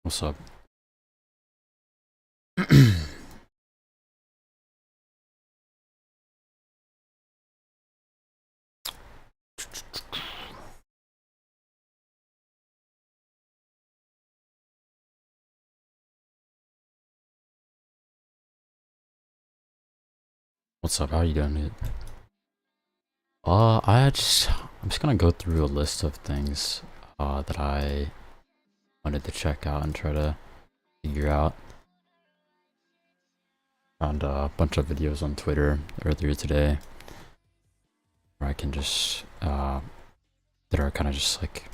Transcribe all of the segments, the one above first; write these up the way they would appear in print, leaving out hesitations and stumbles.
What's up? What's up? How are you doing, mate? I'm just gonna go through a list of things that I wanted to check out and try to figure out. Found a bunch of videos on Twitter earlier today where I can just that are kind of just like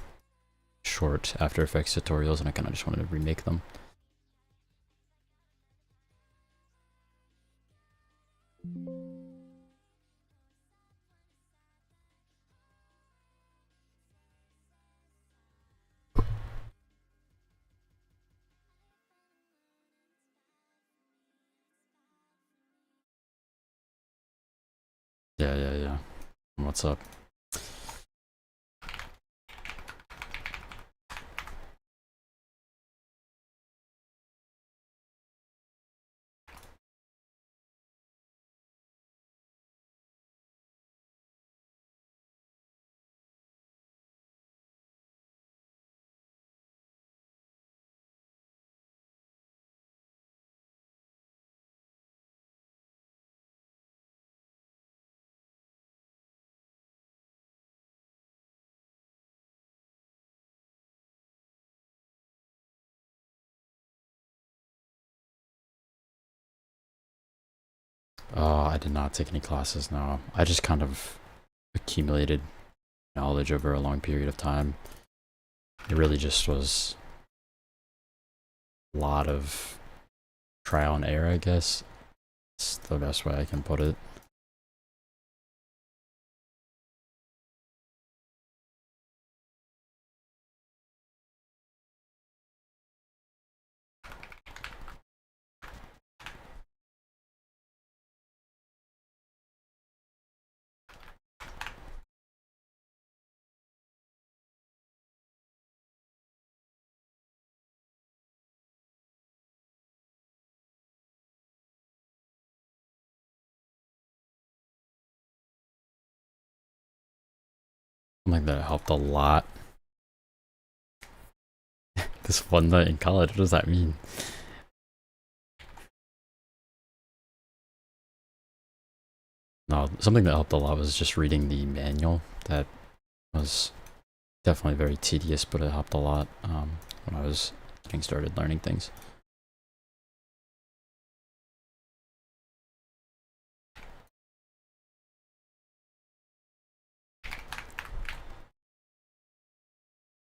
short After Effects tutorials, and I kind of just wanted to remake them. Yeah. What's up? I did not take any classes. No, I just kind of accumulated knowledge over a long period of time. It really just was a lot of trial and error, I guess. It's the best way I can put it. Something that helped a lot. This one night in college, what does that mean? No, something that helped a lot was just reading the manual. That was definitely very tedious, but it helped a lot when I was getting started learning things.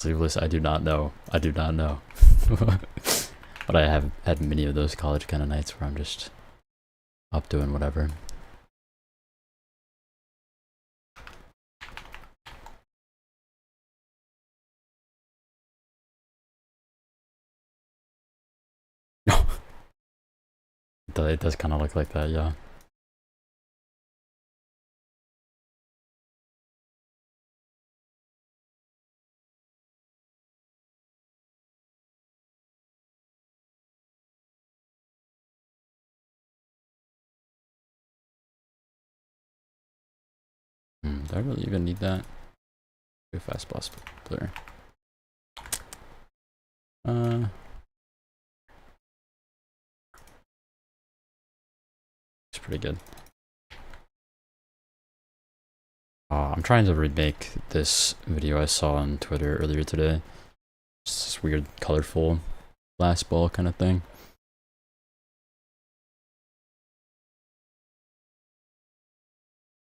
Sleeveless, I do not know. I do not know. But I have had many of those college kind of nights where I'm just up doing whatever. It does kind of look like that, yeah. Do I really even need that? Too fast boss player. It's pretty good. I'm trying to remake this video I saw on Twitter earlier today. It's this weird, colorful glass ball kind of thing.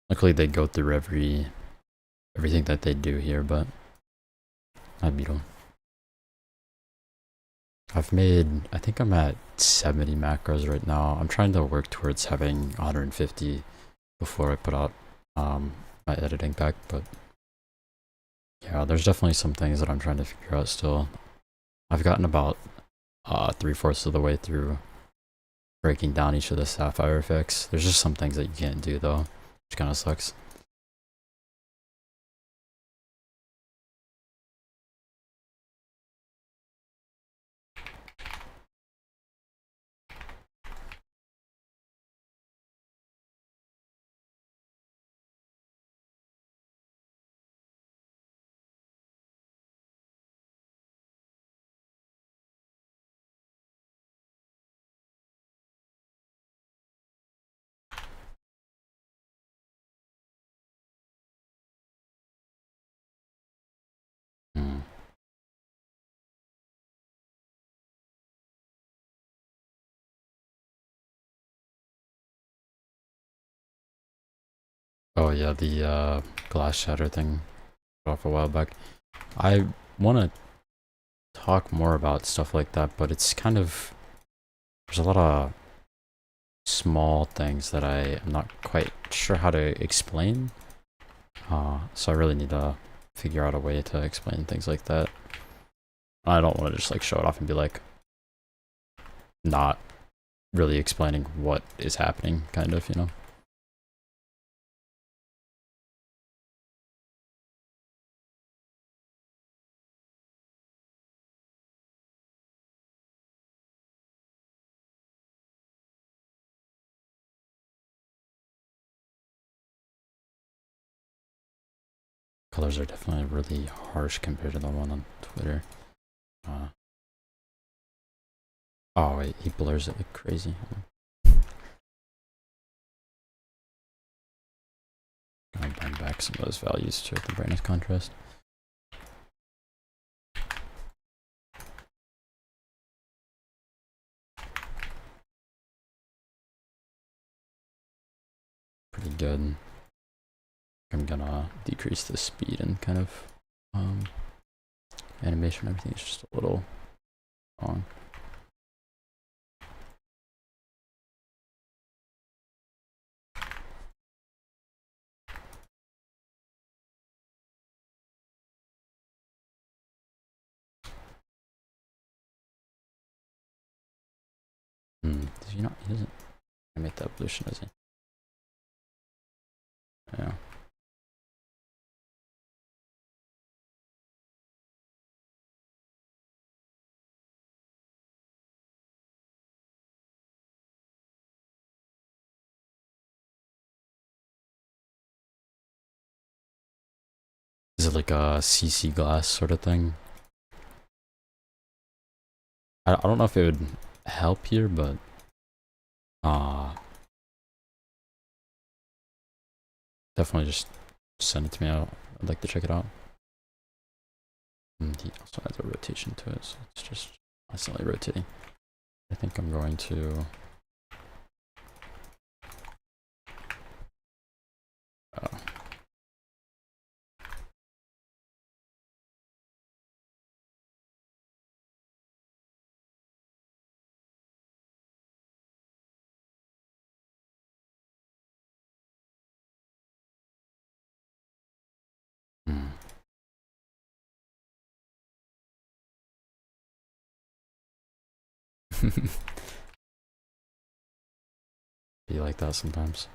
Luckily, they go through everything that they do here, but I beat them. I think I'm at 70 macros right now. I'm trying to work towards having 150 before I put out my editing pack, but yeah, there's definitely some things that I'm trying to figure out still. I've gotten about 3/4 of the way through breaking down each of the sapphire effects. There's just some things that you can't do though, which kind of sucks. Oh yeah, the glass shatter thing off a while back. I want to talk more about stuff like that, but it's kind of, there's a lot of small things that I am not quite sure how to explain. So I really need to figure out a way to explain things like that. I don't want to just like show it off and be like not really explaining what is happening, kind of, you know? Colors are definitely really harsh compared to the one on Twitter. Oh wait, he blurs it like crazy. Gonna bring back some of those values to the brightness contrast. Pretty good. I'm gonna decrease the speed and kind of animation. Everything is just a little wrong. Does he not? He doesn't animate the evolution, does he? Yeah. Is it like a CC glass sort of thing? I don't know if it would help here, but definitely just send it to me. I'd like to check it out. And he also has a rotation to it, so it's just constantly rotating. I think I'm going to be like that sometimes.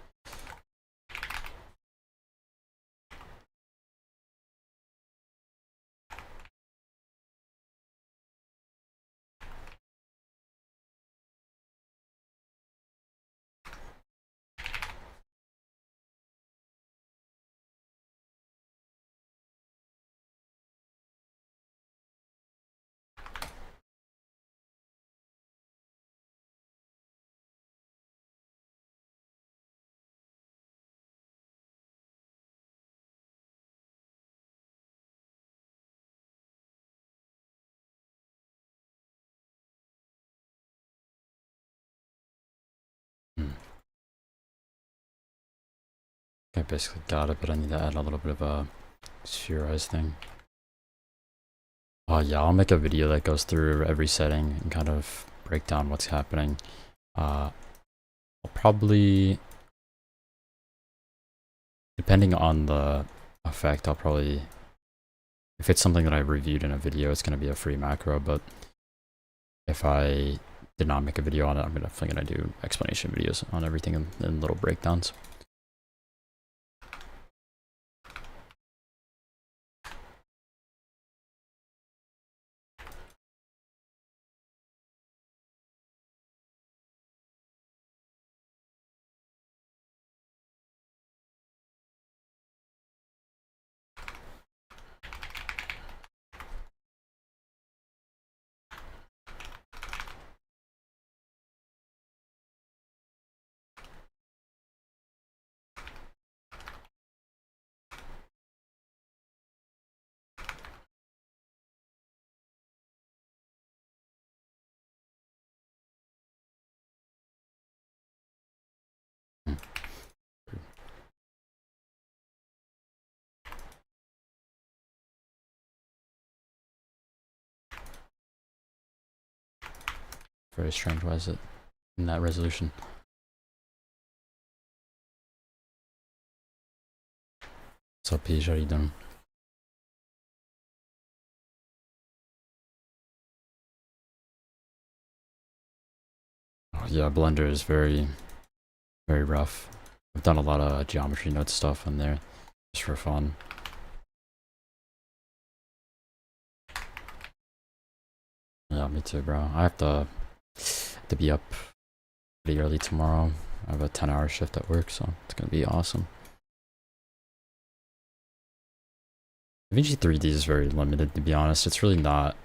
I basically got it, but I need to add a little bit of a spherized thing. Oh yeah, I'll make a video that goes through every setting and kind of break down what's happening. I'll probably, depending on the effect, I'll probably, if it's something that I reviewed in a video, it's going to be a free macro, but if I did not make a video on it, I'm definitely going to do explanation videos on everything in little breakdowns. Very strange. Why is it in that resolution? What's up, Peach? How you doing? Oh, yeah, Blender is very, very rough. I've done a lot of geometry note stuff on there just for fun. Yeah, me too, bro. I have to be up pretty early tomorrow. I have a 10-hour shift at work, so it's gonna be awesome. DaVinci 3D is very limited, to be honest. It's really not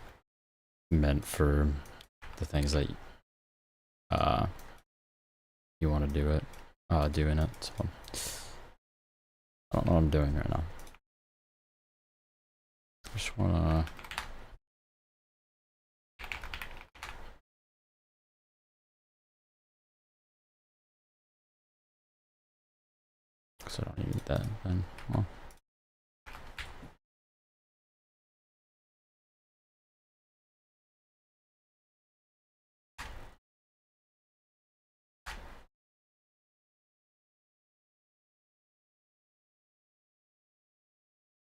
meant for the things that you want to do in it. So I don't know what I'm doing right now. I just wanna I don't need that then. Well.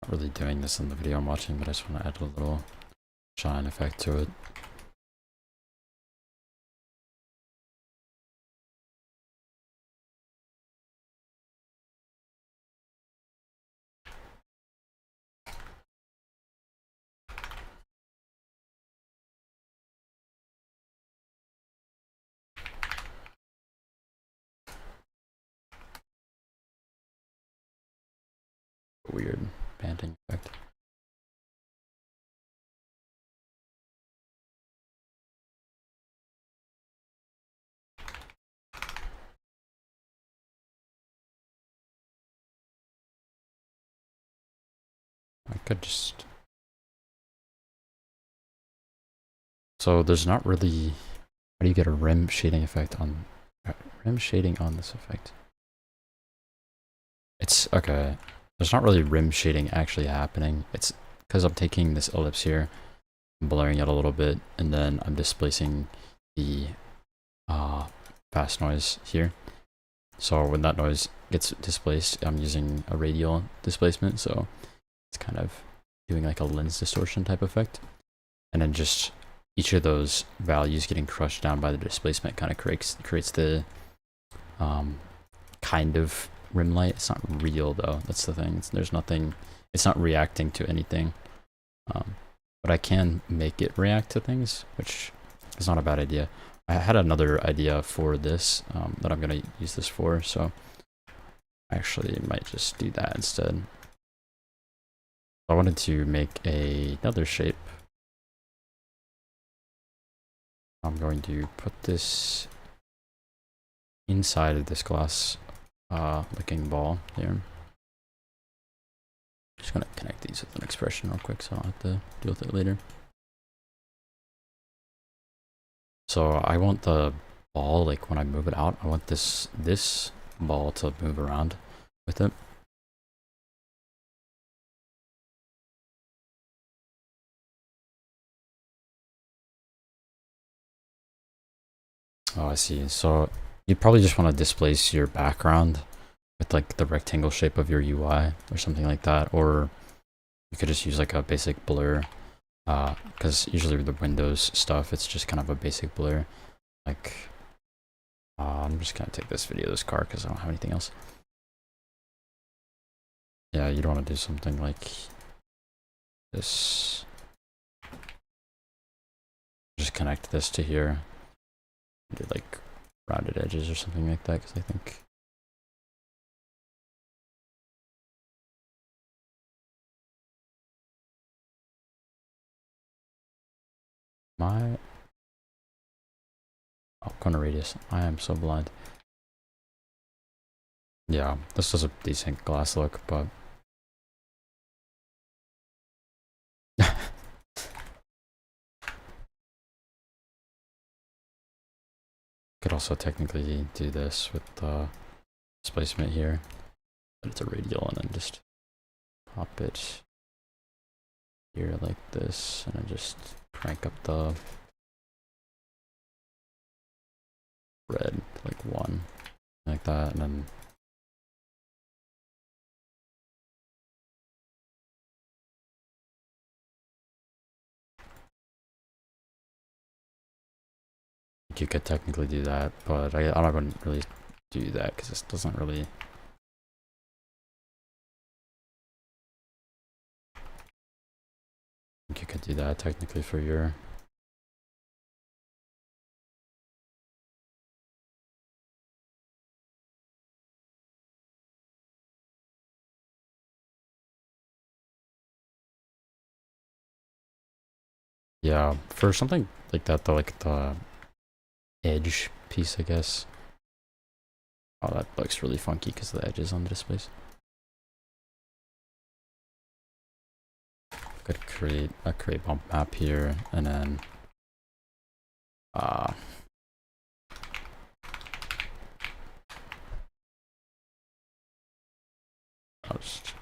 Not really doing this in the video I'm watching, but I just want to add a little shine effect to it. Weird panting effect. I could just... So there's not really... How do you get a rim shading effect on... rim shading on this effect? It's... okay. There's not really rim shading actually happening. It's because I'm taking this ellipse here, blurring it a little bit, and then I'm displacing the fast noise here. So when that noise gets displaced, I'm using a radial displacement, so it's kind of doing like a lens distortion type effect. And then just each of those values getting crushed down by the displacement kind of creates the kind of rim light. It's not real though, that's the thing. There's nothing, it's not reacting to anything. But I can make it react to things, which is not a bad idea. I had another idea for this that I'm going to use this for, so I actually might just do that instead. I wanted to make another shape. I'm going to put this inside of this glass looking ball here. Just gonna connect these with an expression real quick so I'll have to deal with it later. So I want the ball, like when I move it out, I want this ball to move around with it. Oh, I see. So you probably just want to displace your background with like the rectangle shape of your UI or something like that, or you could just use like a basic blur, because usually with the Windows stuff it's just kind of a basic blur. Like I'm just gonna take this video of this car because I don't have anything else. Yeah, you'd want to do something like this. Just connect this to here. Do like rounded edges or something like that, because I think my corner radius. I am so blind. Yeah, this is a decent glass look, but could also technically do this with the displacement here, but it's a radial, and then just pop it here like this, and then just crank up the red to like 1, like that, and then you could technically do that, but I wouldn't really do that because this doesn't really. I think you could do that technically for your. Yeah, for something like that though, like the edge piece, I guess. Oh, that looks really funky because of the edges on the displays. Could create a create bump map here, and then I'll just.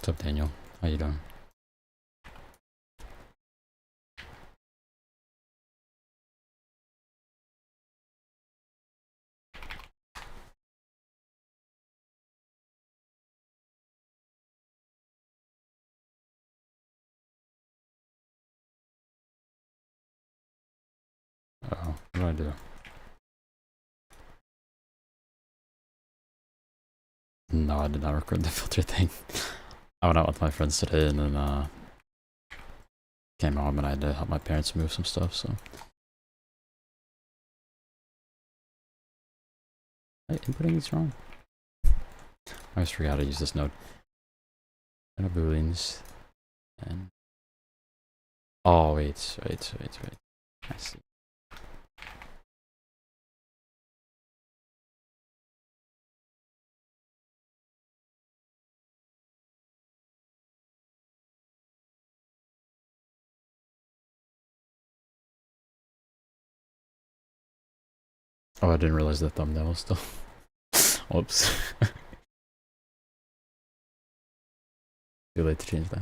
What's up, Daniel? How you doing? Oh, what do I do? No, I did not record the filter thing. I went out with my friends today, and then came home and I had to help my parents move some stuff. So, hey, inputting is wrong. I always forgot how to use this node. And booleans, and oh wait. I see. Oh, I didn't realize the thumbnail was still. Whoops. Too late to change that.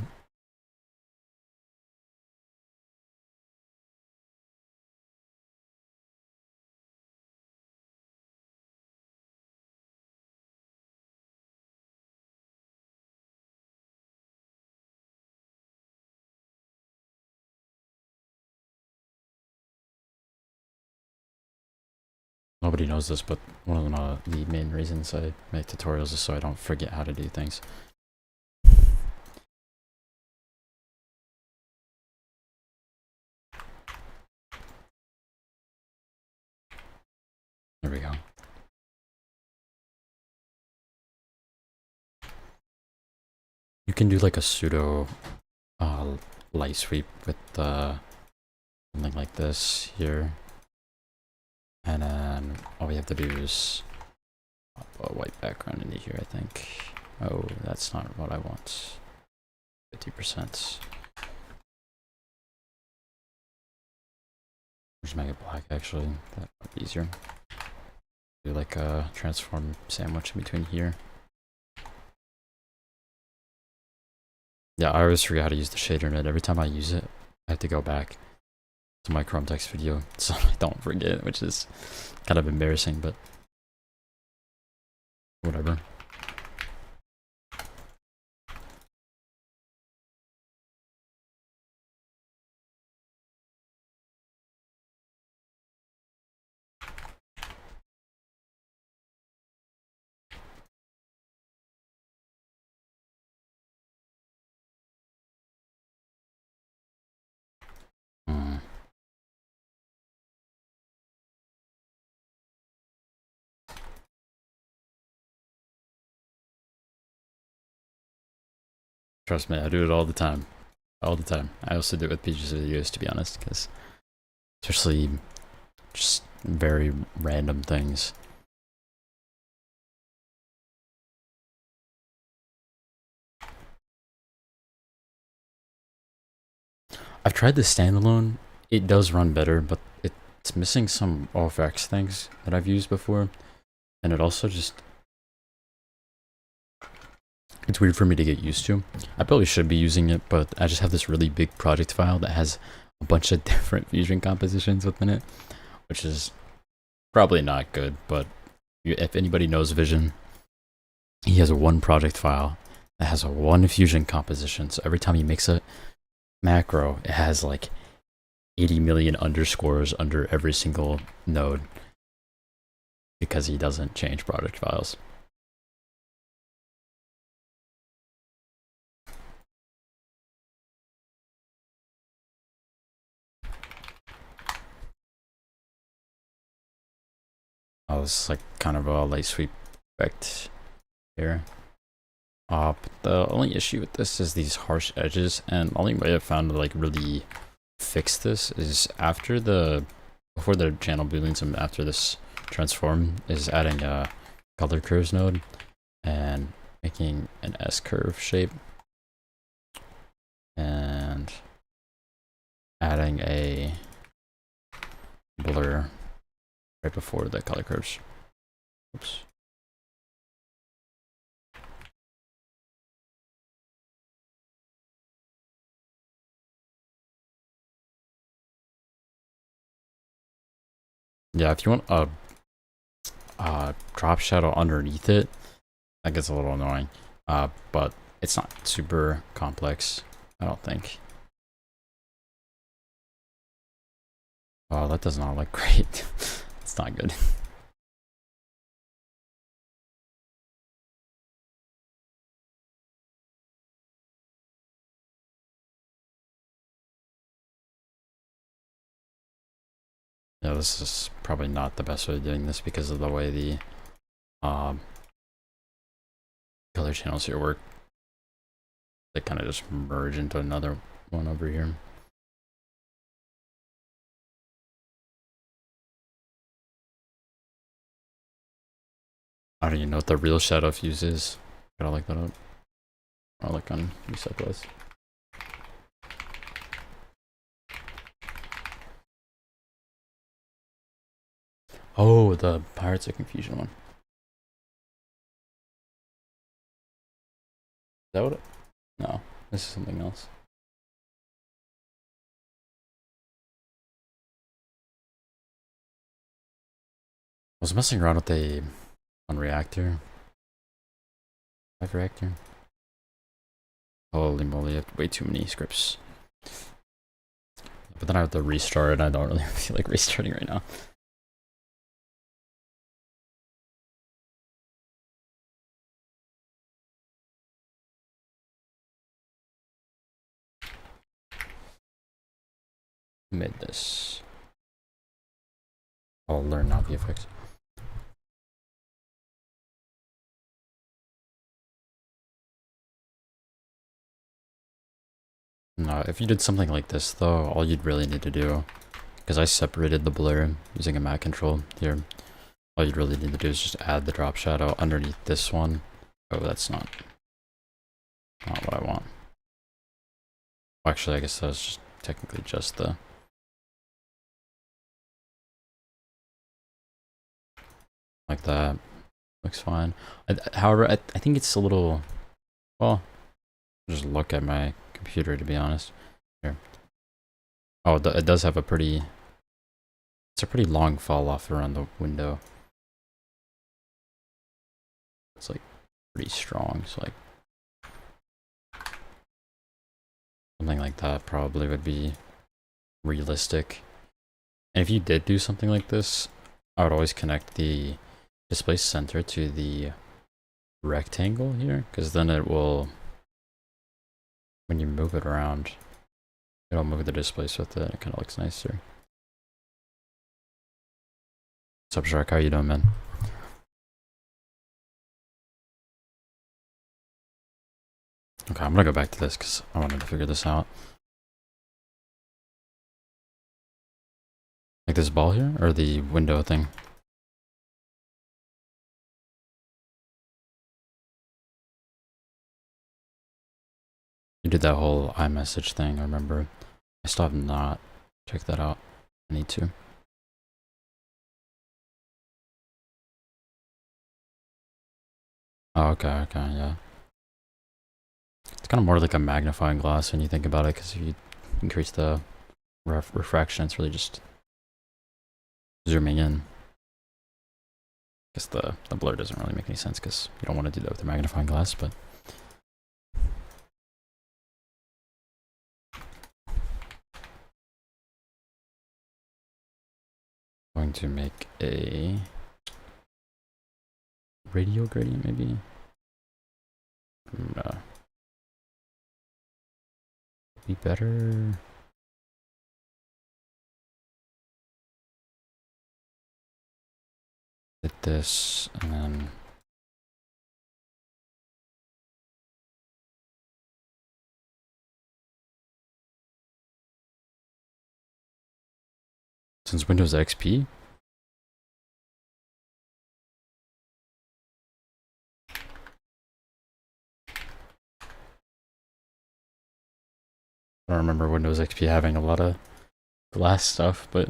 Nobody knows this, but one of the main reasons I make tutorials is so I don't forget how to do things. There we go. You can do like a pseudo light sweep with something like this here. And then all we have to do is pop a white background into here, I think. Oh, that's not what I want. 50%. Just make it black, actually. That would be easier. Do like a transform sandwich in between here. Yeah, I always forget how to use the shader node. Every time I use it, I have to go back to my Chrome text video so I don't forget, which is kind of embarrassing, but whatever. Trust me, I do it all the time. All the time. I also do it with pictures videos, to be honest, because especially just very random things. I've tried the standalone. It does run better, but it's missing some OFX things that I've used before, and it also just it's weird for me to get used to. I probably should be using it, but I just have this really big project file that has a bunch of different fusion compositions within it, which is probably not good. But if anybody knows Vision, he has a one project file that has a one fusion composition. So every time he makes a macro, it has like 80 million underscores under every single node because he doesn't change project files. Oh, this is like kind of a light sweep effect here. But the only issue with this is these harsh edges, and the only way I've found to like really fix this is before the channel booleans and after this transform is adding a color curves node and making an S curve shape and adding a blur right before the color curves. Oops. Yeah, if you want a drop shadow underneath it, that gets a little annoying. But it's not super complex, I don't think. Oh, that does not look great. It's not good. Yeah, this is probably not the best way of doing this because of the way the color channels here work. They kind of just merge into another one over here. I don't even know what the real shadow fuse is. Gotta look that up. I'll look on reset list. Oh, the Pirates of Confusion one. Is that what it? No, this is something else. I was messing around with a on reactor. Live reactor. Holy moly, I have way too many scripts. But then I have to restart and I don't really feel like restarting right now. Made this. I'll learn now VFX. No, if you did something like this though, all you'd really need to do, because I separated the blur using a matte control here, all you'd really need to do is just add the drop shadow underneath this one. Oh, that's not what I want. Actually, I guess that was just technically just the like that. Looks fine. However, I think it's a little, well, just look at my computer to be honest. Here. Oh, it does have a pretty, it's a pretty long fall off around the window. It's like pretty strong, so like something like that probably would be realistic. And if you did do something like this, I would always connect the display center to the rectangle here, because then it will, when you move it around, it'll move the displace with it. It kind of looks nicer. What's up, Shark? How you doing, man? Okay, I'm gonna go back to this because I wanted to figure this out. Like this ball here, or the window thing? You did that whole iMessage thing, I remember. I still have not checked that out. I need to. Oh, okay, yeah. It's kind of more like a magnifying glass when you think about it, because if you increase the refraction, it's really just zooming in. I guess the blur doesn't really make any sense because you don't want to do that with a magnifying glass, but I'm going to make a radial gradient maybe. Be better. Hit this and then since Windows XP. I don't remember Windows XP having a lot of glass stuff, but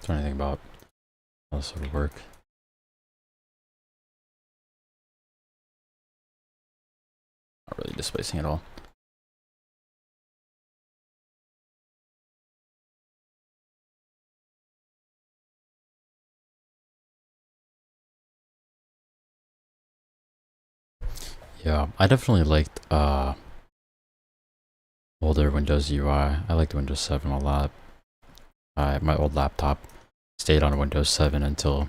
trying to think about how this would work. Not really displacing at all. Yeah, I definitely liked older Windows UI. I liked Windows 7 a lot. My old laptop stayed on Windows 7 until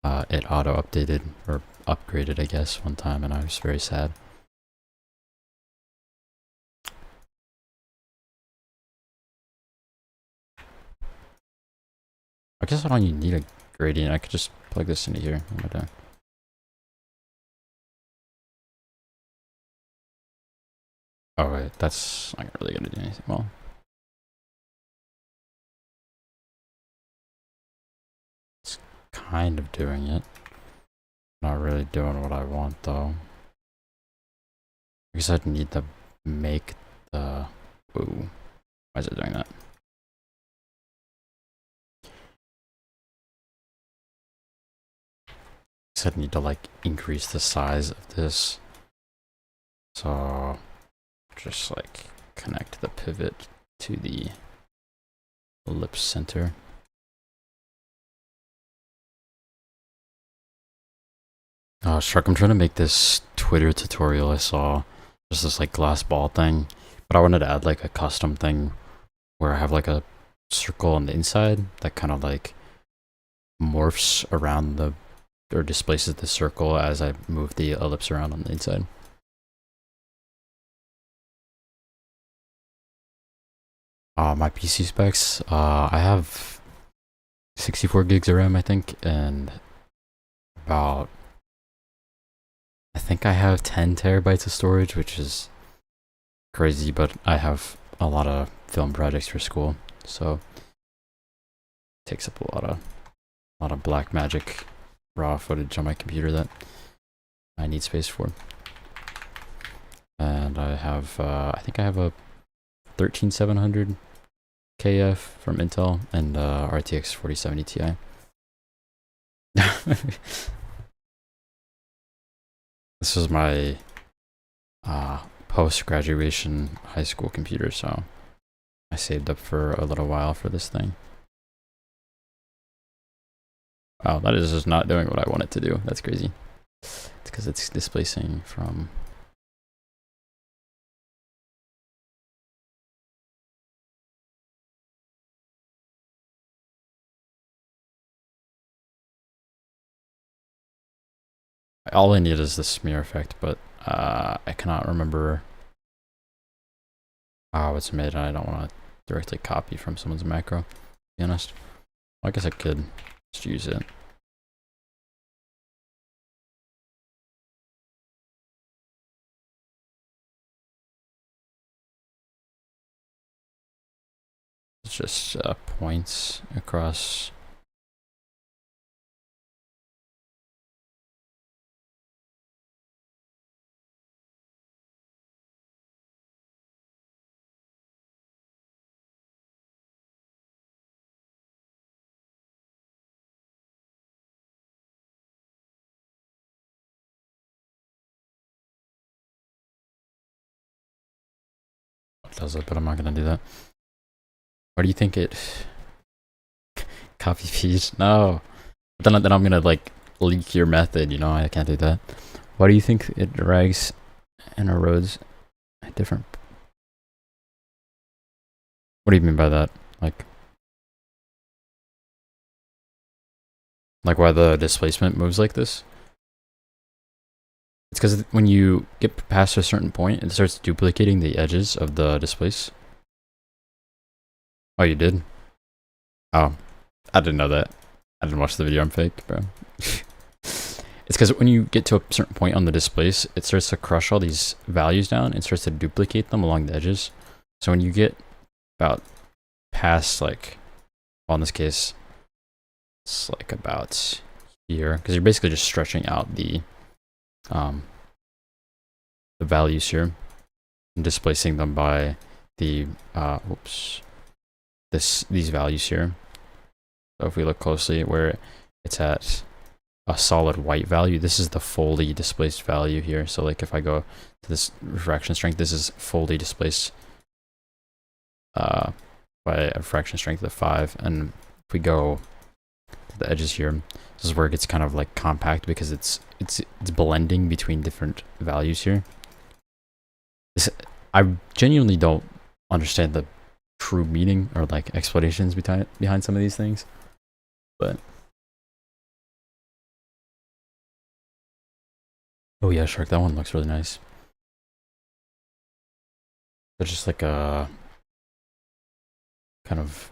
it auto updated or upgraded, I guess, one time, and I was very sad. I guess I don't even need a gradient. I could just plug this into here. What am I doing? Oh wait, that's not really gonna do anything. Well, it's kind of doing it. Not really doing what I want though. I guess I'd need to make the. Ooh, why is it doing that? I guess I'd need to like increase the size of this. So just like connect the pivot to the ellipse center. Oh, Shark, I'm trying to make this Twitter tutorial I saw. Just this like glass ball thing. But I wanted to add like a custom thing where I have like a circle on the inside that kind of like morphs around the or displaces the circle as I move the ellipse around on the inside. My PC specs, I have 64 gigs of RAM, I think, and about, I think I have 10 terabytes of storage, which is crazy, but I have a lot of film projects for school, so it takes up a lot of black magic raw footage on my computer that I need space for. And I have, I think I have a 13700 KF from Intel and RTX 4070 Ti. This is my post-graduation high school computer, so I saved up for a little while for this thing. Wow, that is just not doing what I want it to do. That's crazy. It's because it's displacing from all I need is the smear effect, but I cannot remember how it's made, and I don't want to directly copy from someone's macro, to be honest. Well, I guess I could just use it. It's just points across. It does it, but I'm not gonna do that. Why do you think it copy paste? No. Then I'm gonna like leak your method, you know, I can't do that. Why do you think it drags and erodes at different? What do you mean by that? Like why the displacement moves like this? It's because when you get past a certain point, it starts duplicating the edges of the displace. Oh, you did? Oh, I didn't know that. I didn't watch the video. I'm fake, bro. It's because when you get to a certain point on the displace, it starts to crush all these values down and starts to duplicate them along the edges. So when you get about past, like, well, in this case, it's like about here, because you're basically just stretching out the values here and displacing them by the these values here. So if we look closely where it's at a solid white value, this is the fully displaced value here. So like if I go to this refraction strength, this is fully displaced by a refraction strength of 5. And if we go to the edges here, this is where it gets kind of like compact because it's blending between different values here. I genuinely don't understand the true meaning or like explanations behind some of these things, but oh yeah, Shark, that one looks really nice. It's just like a kind of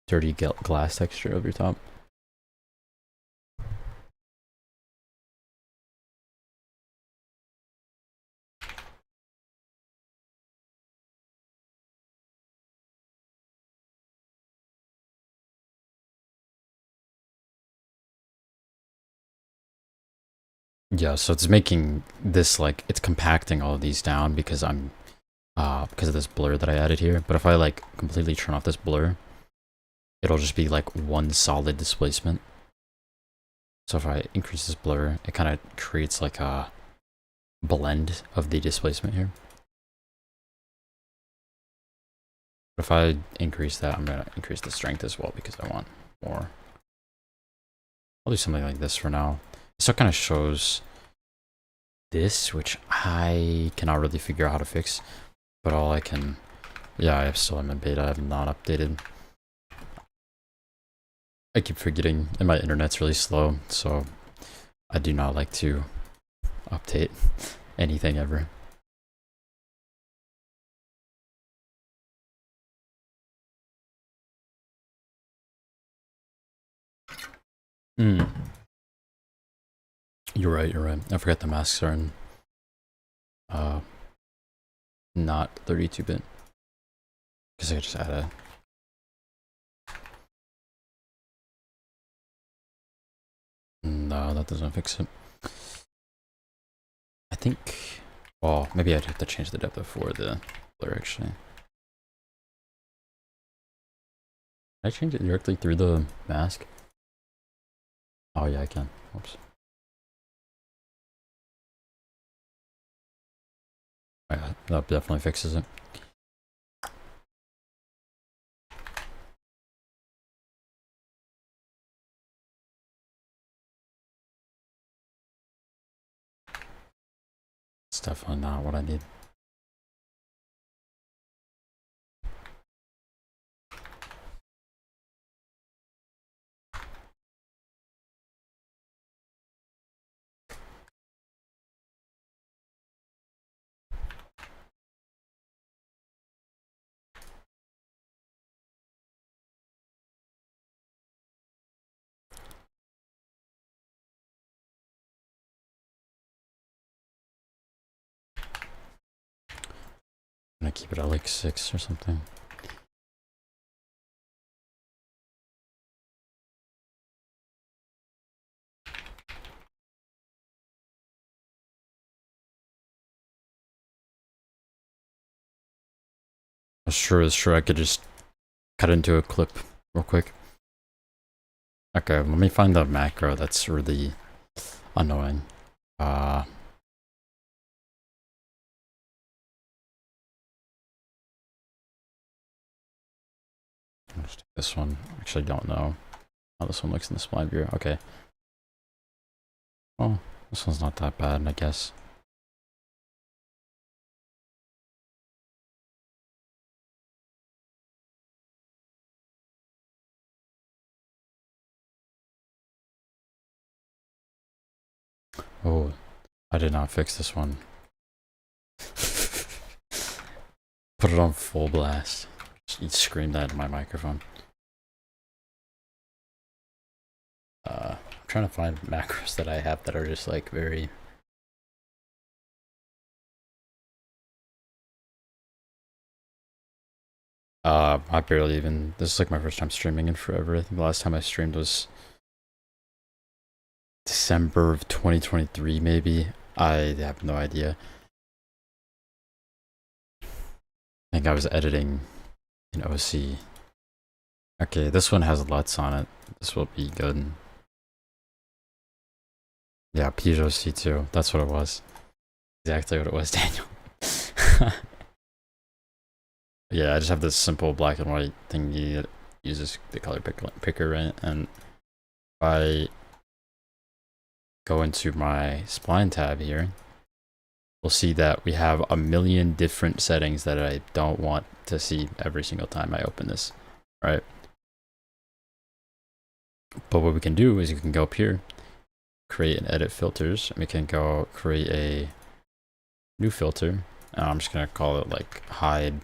dirty glass texture over your top. Yeah, so it's making this like it's compacting all of these down because I'm because of this blur that I added here. But if I like completely turn off this blur, it'll just be like one solid displacement. So if I increase this blur, it kind of creates like a blend of the displacement here. But if I increase that, I'm gonna increase the strength as well because I want more. I'll do something like this for now. So it kind of shows this, which I cannot really figure out how to fix. But all I can, yeah, I still am in beta. I have not updated. I keep forgetting, and my internet's really slow, so I do not like to update anything ever. Mm. You're right, you're right. I forgot the masks are in not 32-bit. Because I just add a no, that doesn't fix it. I think, well, maybe I'd have to change the depth before the blur actually. Can I change it directly through the mask? Oh yeah, I can. Oops. Yeah, that definitely fixes it. It's definitely not what I need. might keep it at like 6 or something. Sure, I could just cut into a clip real quick. Okay, let me find the macro that's really annoying. Let's take this one. Actually, don't know how this one looks in the spline view. Okay. Well, this one's not that bad, I guess. Oh, I did not fix this one. Put it on full blast. You screamed that in my microphone. I'm trying to find macros that I have that are just like very... I barely even... This is like my first time streaming in forever. I think the last time I streamed was December of 2023, maybe. I have no idea. I think I was editing in OC. Okay, this one has LUTs on it. This will be good. Yeah, Peugeot C2. That's what it was. Exactly what it was, Daniel. Yeah, I just have this simple black and white thingy that uses the color picker, right? And if I go into my spline tab here, we'll see that we have a million different settings that I don't want to see every single time I open this, right? But what we can do is you can go up here, create and edit filters, and we can go create a new filter. I'm just gonna call it like hide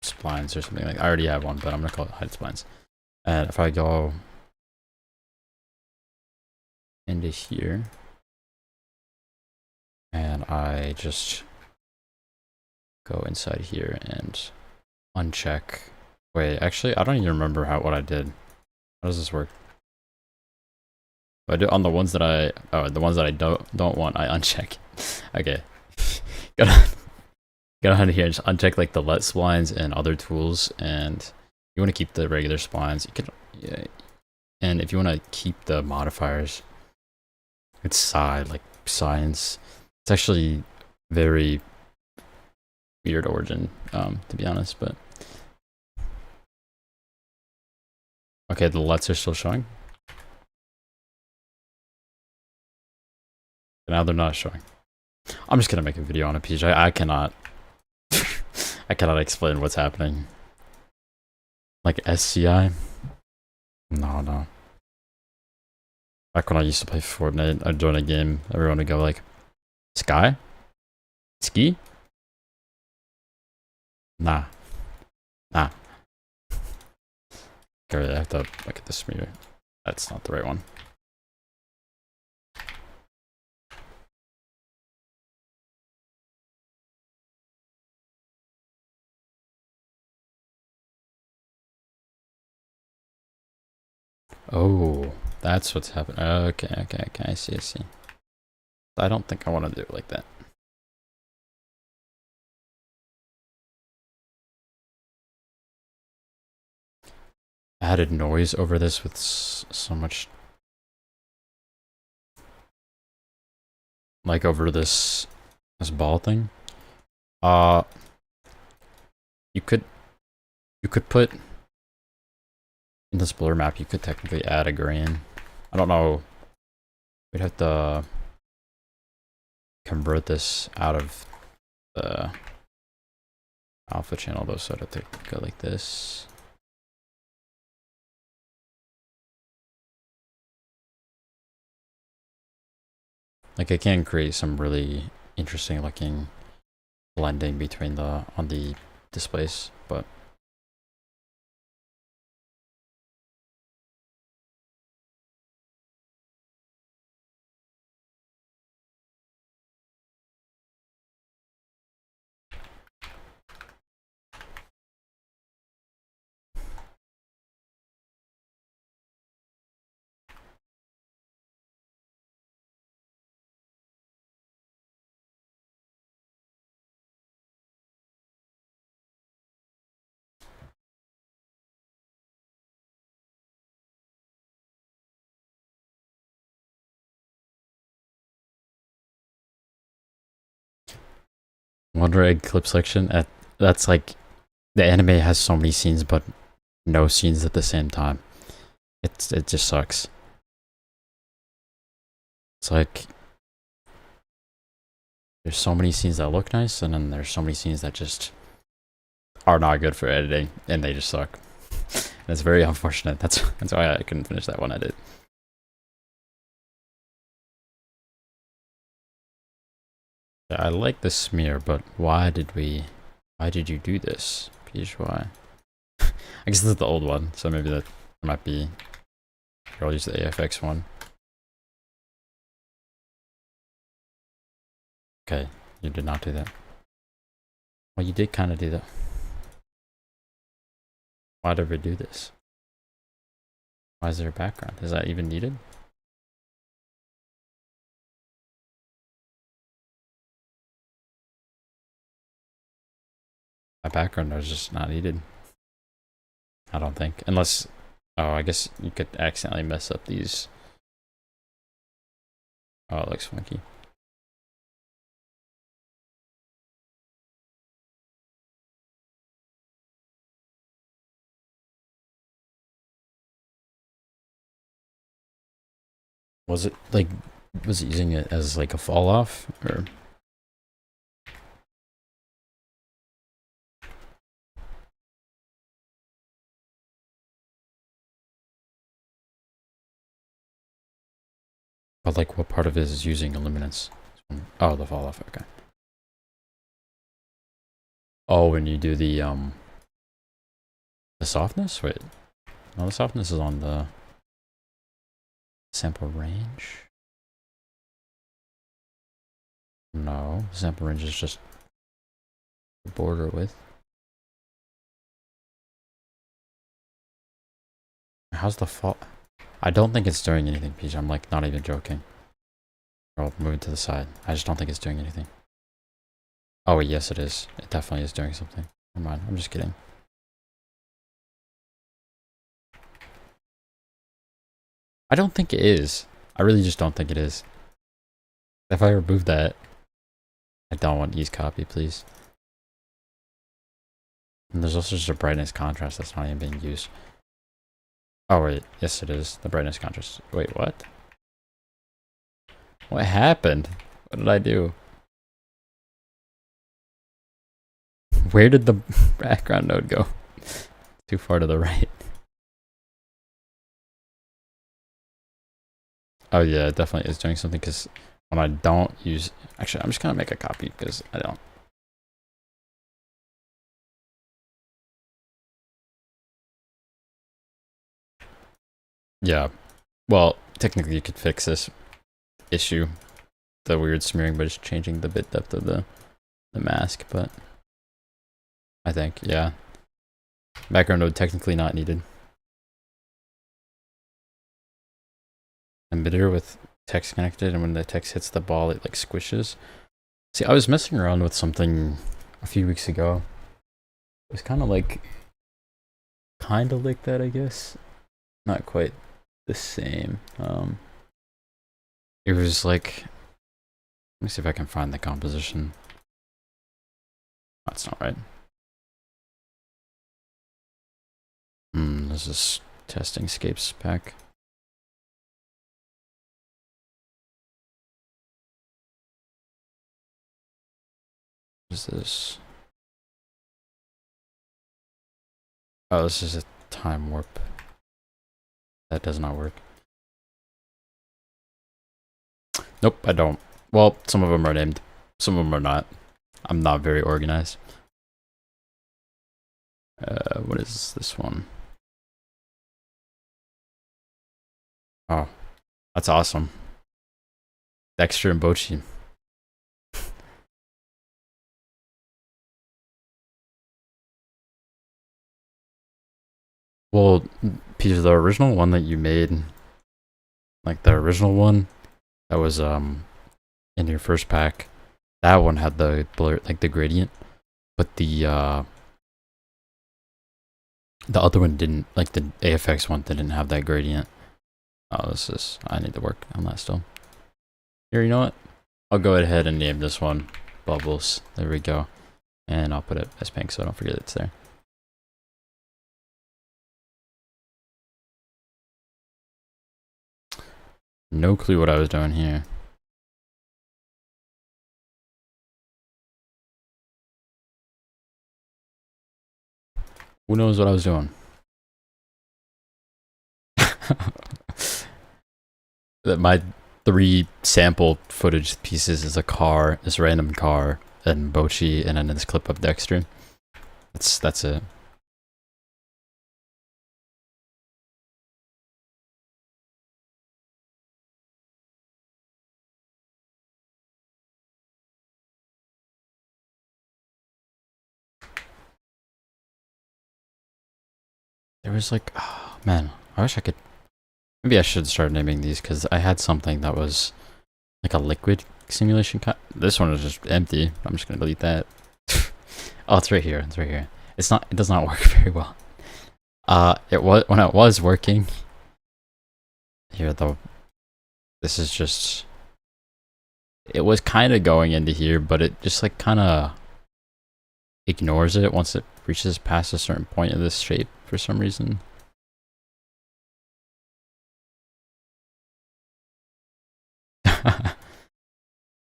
splines or something. Like I already have one, but I'm gonna call it hide splines. And if I go into here and I just go inside here and uncheck. Wait, actually, I don't even remember what I did. How does this work? I do on the ones that the ones that I don't want, I uncheck. Okay, go down here and just uncheck like the LUT splines and other tools, and you want to keep the regular splines. You can, yeah, and if you want to keep the modifiers, it's side like science. It's actually very weird origin, to be honest, but okay, the LUTs are still showing. Now they're not showing. I'm just gonna make a video on a PJ. I cannot I cannot explain what's happening. Like SCI? No. Back when I used to play Fortnite, I'd join a game, everyone would go like, Sky? Ski? Nah. Okay, I have to look at this meter. That's not the right one. Oh, that's what's happening. Okay. I see. I don't think I want to do it like that. Added noise over this with so much, like over this ball thing. You could put in this blur map. You could technically add a grain. I don't know. We'd have to convert this out of the alpha channel though, so I'd have to go like this. Like I can create some really interesting looking blending between on the displays, but Wonder Egg clip selection. That's like the anime has so many scenes, but no scenes at the same time. It just sucks. It's like there's so many scenes that look nice, and then there's so many scenes that just are not good for editing, and they just suck. And it's very unfortunate. That's why I couldn't finish that one edit. Yeah, I like the smear, but why did you do this? Peach, why? I guess this is the old one, so maybe that might be. I'll use the AFX one. Okay, you did not do that. Well, you did kind of do that. Why did we do this? Why is there a background? Is that even needed? A background is just not needed. I don't think. Unless, oh, I guess you could accidentally mess up these. Oh, it looks funky. Was it using it as like a fall off or? But like what part of it is using illuminance? Oh, the fall off, okay. Oh, when you do the softness? Wait. No, the softness is on the sample range. No, sample range is just the border width. How's the fall? I don't think it's doing anything, Peach. I'm like not even joking. I'll move it to the side. I just don't think it's doing anything. Oh, yes, it is. It definitely is doing something. Never mind. I'm just kidding. I don't think it is. I really just don't think it is. If I remove that, I don't want use copy, please. And there's also just a brightness contrast that's not even being used. Oh, wait. Yes, it is. The brightness contrast. Wait, what? What happened? What did I do? Where did the background node go? Too far to the right. Oh yeah, it definitely is doing something because when I don't use... Actually, I'm just going to make a copy because I don't... Yeah. Well, technically you could fix this issue. The weird smearing by just changing the bit depth of the mask, but... I think, yeah. Background node technically not needed. Emitter with text connected, and when the text hits the ball, it like squishes. See, I was messing around with something a few weeks ago. It was kind of like that, I guess. Not quite the same. It was like, let me see if I can find the composition. That's not right. This is testing scapes pack. What is this? Oh, this is a time warp. That does not work. Nope, I don't. Well, some of them are named. Some of them are not. I'm not very organized. What is this one? Oh, that's awesome. Dexter and Bochi. Well, Peter, the original one that you made, like the original one that was in your first pack, that one had the blur, like the gradient, but the other one didn't. Like the AFX one didn't have that gradient. Oh, I need to work on that still. Here, you know what? I'll go ahead and name this one bubbles. There we go. And I'll put it as pink so I don't forget it's there. No clue what I was doing here. Who knows what I was doing? My 3 sample footage pieces is a car, this random car, and Bochi, and then this clip of Dexter. That's it. There was like, oh man, I wish I could. Maybe I should start naming these because I had something that was like a liquid simulation. This one is just empty. I'm just gonna delete that. Oh, it's right here. It's right here. It's not. It does not work very well. It was when it was working. Here though, this is just. It was kind of going into here, but it just like kind of ignores it once it reaches past a certain point of this shape for some reason.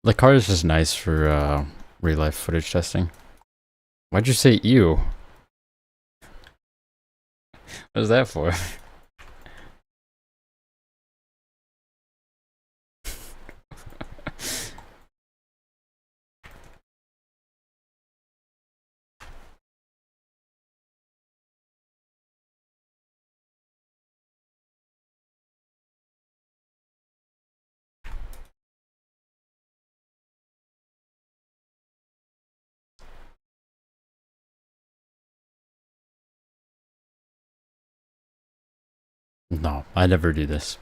The car is just nice for real life footage testing. Why'd you say ew? What is that for? No, I never do this.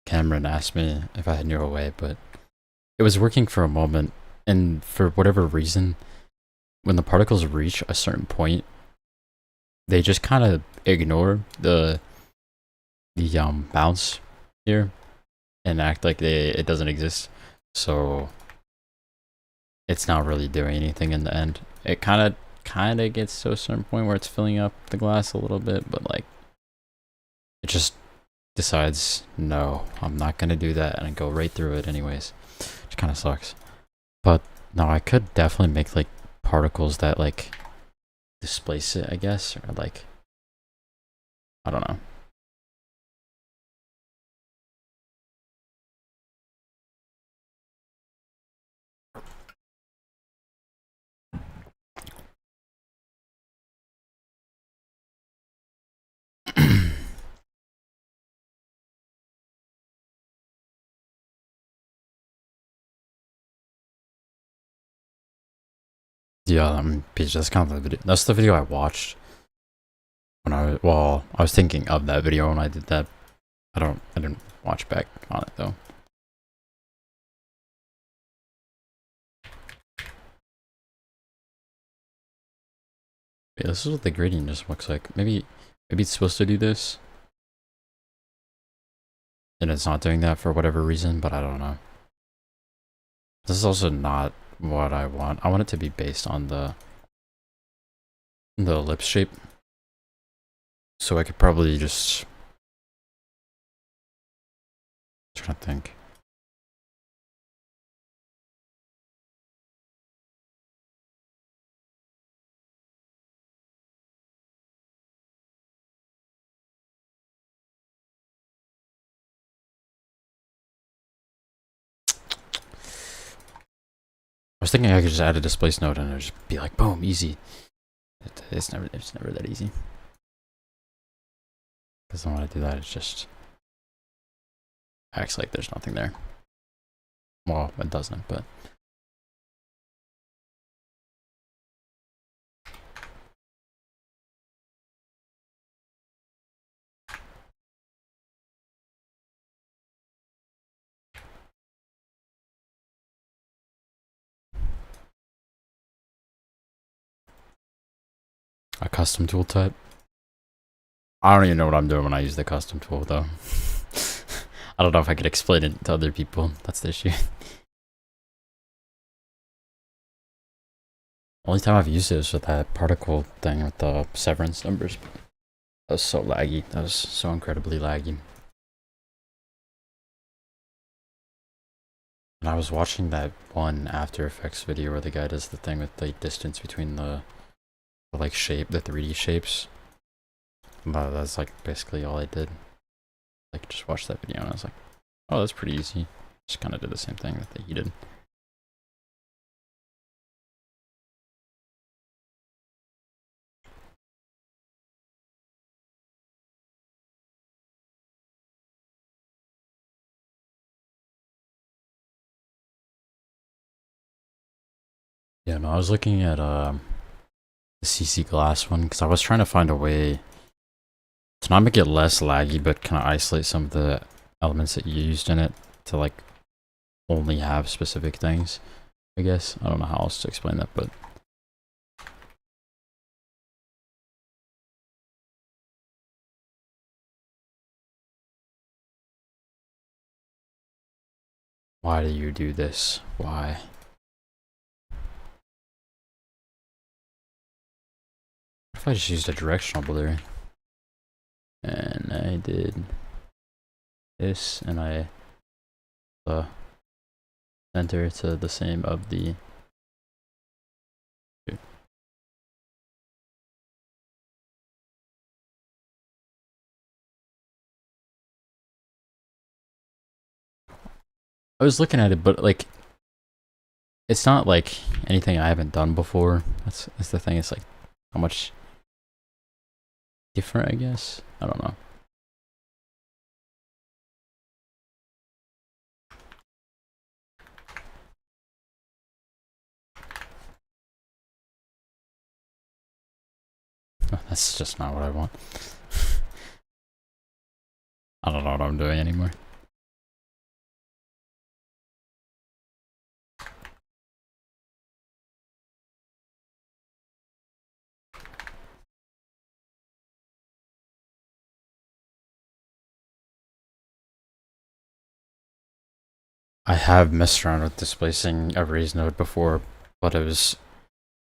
Cameron asked me if I knew a way, but it was working for a moment, and for whatever reason, when the particles reach a certain point, they just kind of ignore the bounce here and act like it doesn't exist. So it's not really doing anything in the end. It kind of gets to a certain point where it's filling up the glass a little bit, but like it just decides, no, I'm not gonna do that, and I go right through it anyways, which kind of sucks. But no, I could definitely make like particles that like displace it, I guess, or like, I don't know. Yeah, that's kind of the video. That's the video I watched when I was thinking of that video when I did that. I didn't watch back on it though. Yeah, this is what the gradient just looks like. Maybe it's supposed to do this, and it's not doing that for whatever reason, but I don't know. This is also not what I want. I want it to be based on the ellipse shape. So I could probably just try to think. I was thinking I could just add a displace node and it'd just be like, boom, easy. It's never that easy. Because then when I do that, it just acts like there's nothing there. Well, it doesn't, but. A custom tool type? I don't even know what I'm doing when I use the custom tool though. I don't know if I could explain it to other people. That's the issue. Only time I've used it is with that particle thing with the severance numbers. That was so laggy. That was so incredibly laggy. And I was watching that one After Effects video where the guy does the thing with the distance between the like shape, the 3D shapes. That's like basically all I did. Like just watch that video and I was like, oh, that's pretty easy. Just kind of did the same thing that he did. Yeah, no, I was looking at the CC glass one because I was trying to find a way to not make it less laggy, but kind of isolate some of the elements that you used in it to like only have specific things. I guess I don't know how else to explain that, but why do you do this? Why? What if I just used a directional blur? And I did this, and I center to the same of the. I was looking at it, but like, it's not like anything I haven't done before. That's the thing. It's like how much different, I guess. I don't know. Oh, that's just not what I want. I don't know what I'm doing anymore. I have messed around with displacing a raised node before, but I was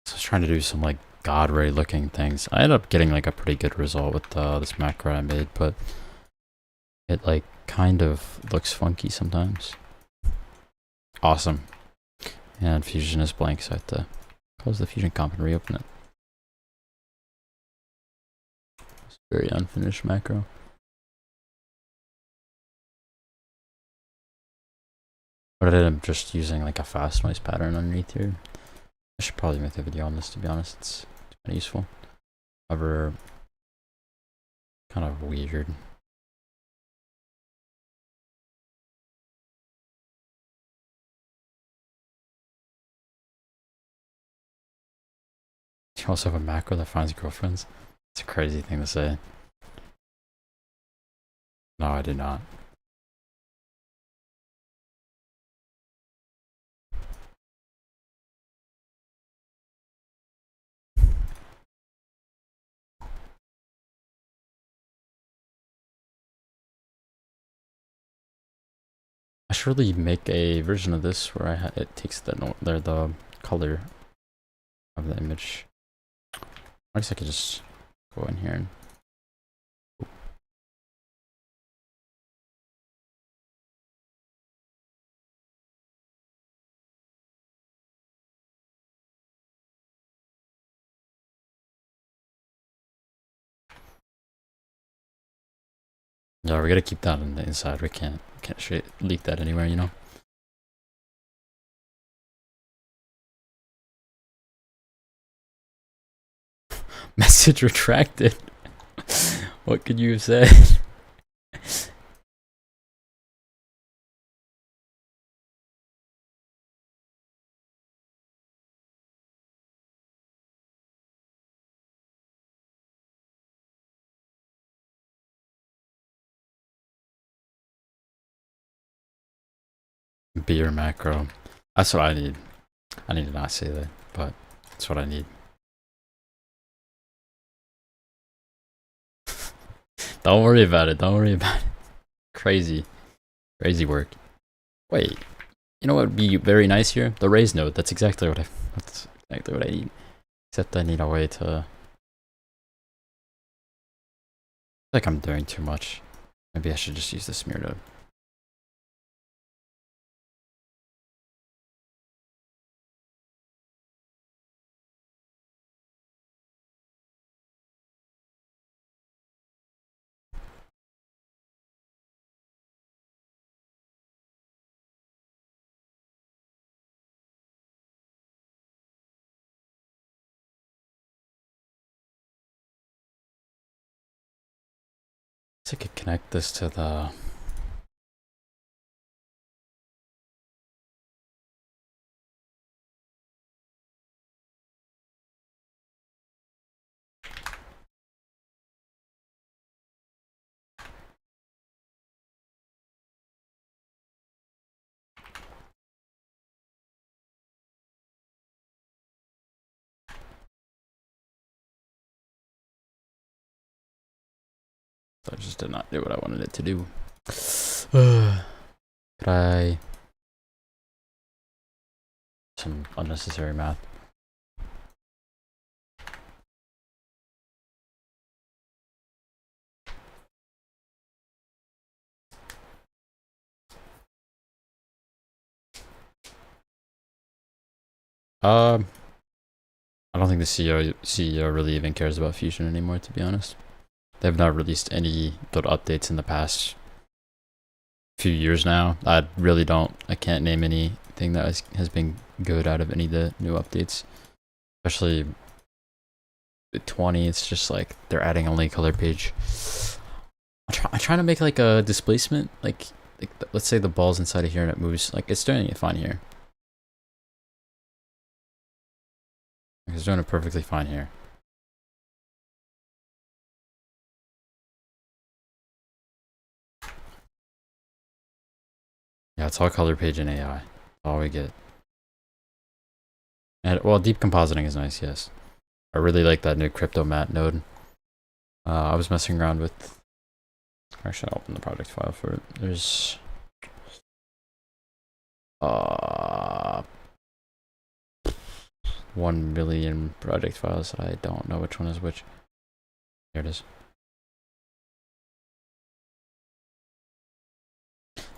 trying to do some like God ray looking things. I ended up getting like a pretty good result with this macro I made, but it like kind of looks funky sometimes. Awesome. And fusion is blank, so I have to close the fusion comp and reopen it. It's a very unfinished macro. But I ended up just using like a fast noise pattern underneath here. I should probably make a video on this, to be honest. It's kind of useful. However, kind of weird. You also have a macro that finds girlfriends? It's a crazy thing to say. No, I did not. I should really make a version of this where it takes the color of the image. I guess I could just go in here and yeah, we gotta keep that on the inside. We can't leak that anywhere, you know. Message retracted. What could you have said? Beer macro. That's what I need. I need to not say that, but that's what I need. Don't worry about it. Don't worry about it. Crazy. Crazy work. Wait. You know what would be very nice here? The raise node. That's exactly what exactly what I need. Except I need a way to... like I'm doing too much. Maybe I should just use the smear node. So I could connect this to the... I just did not do what I wanted it to do. Could I... some unnecessary math. I don't think the CEO really even cares about Fusion anymore, to be honest. They have not released any little updates in the past few years now. I can't name anything that has been good out of any of the new updates. Especially with 20, it's just like they're adding only a color page. I'm trying to make like a displacement, like let's say the ball's inside of here and it moves, like it's doing it fine here. It's doing it perfectly fine here. Yeah, it's all color page and AI. That's all we get. And well, deep compositing is nice, yes. I really like that new crypto mat node. I was messing around with... actually, I'll open the project file for it. There's... 1 million project files. I don't know which one is which. Here it is.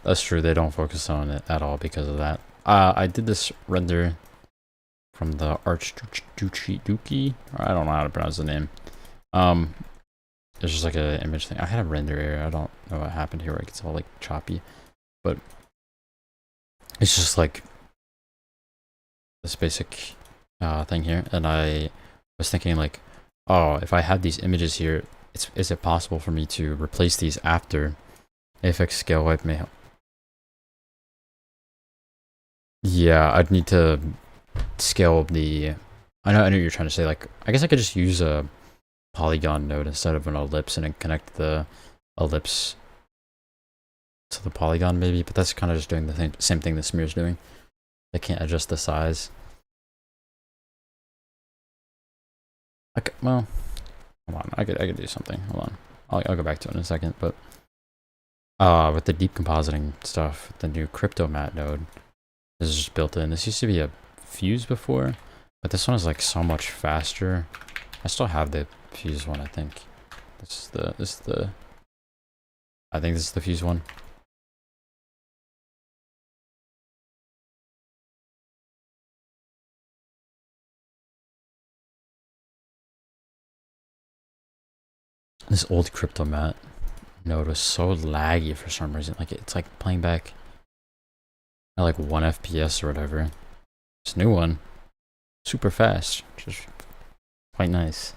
That's true, they don't focus on it at all because of that. I did this render from the Archduchy. I don't know how to pronounce the name. It's just like an image thing. I had a render error. I don't know what happened here. It gets all like choppy, but it's just like this basic thing here. And I was thinking like, oh, if I have these images here, is it possible for me to replace these after AFX scale wipe may help? Yeah, I'd need to scale the... I know what you're trying to say. Like, I guess I could just use a polygon node instead of an ellipse and then connect the ellipse to the polygon maybe, but that's kind of just doing the same thing the smear's doing. I can't adjust the size. Okay, well, hold on. I could do something. Hold on. I'll go back to it in a second, but with the deep compositing stuff, the new crypto mat node, this is just built in. This used to be a fuse before, but this one is like so much faster. I still have the fuse one, I think. I think this is the fuse one. This old crypto mat node was so laggy for some reason. Like it's like playing back at like 1 FPS or whatever. This new one, super fast, just quite nice.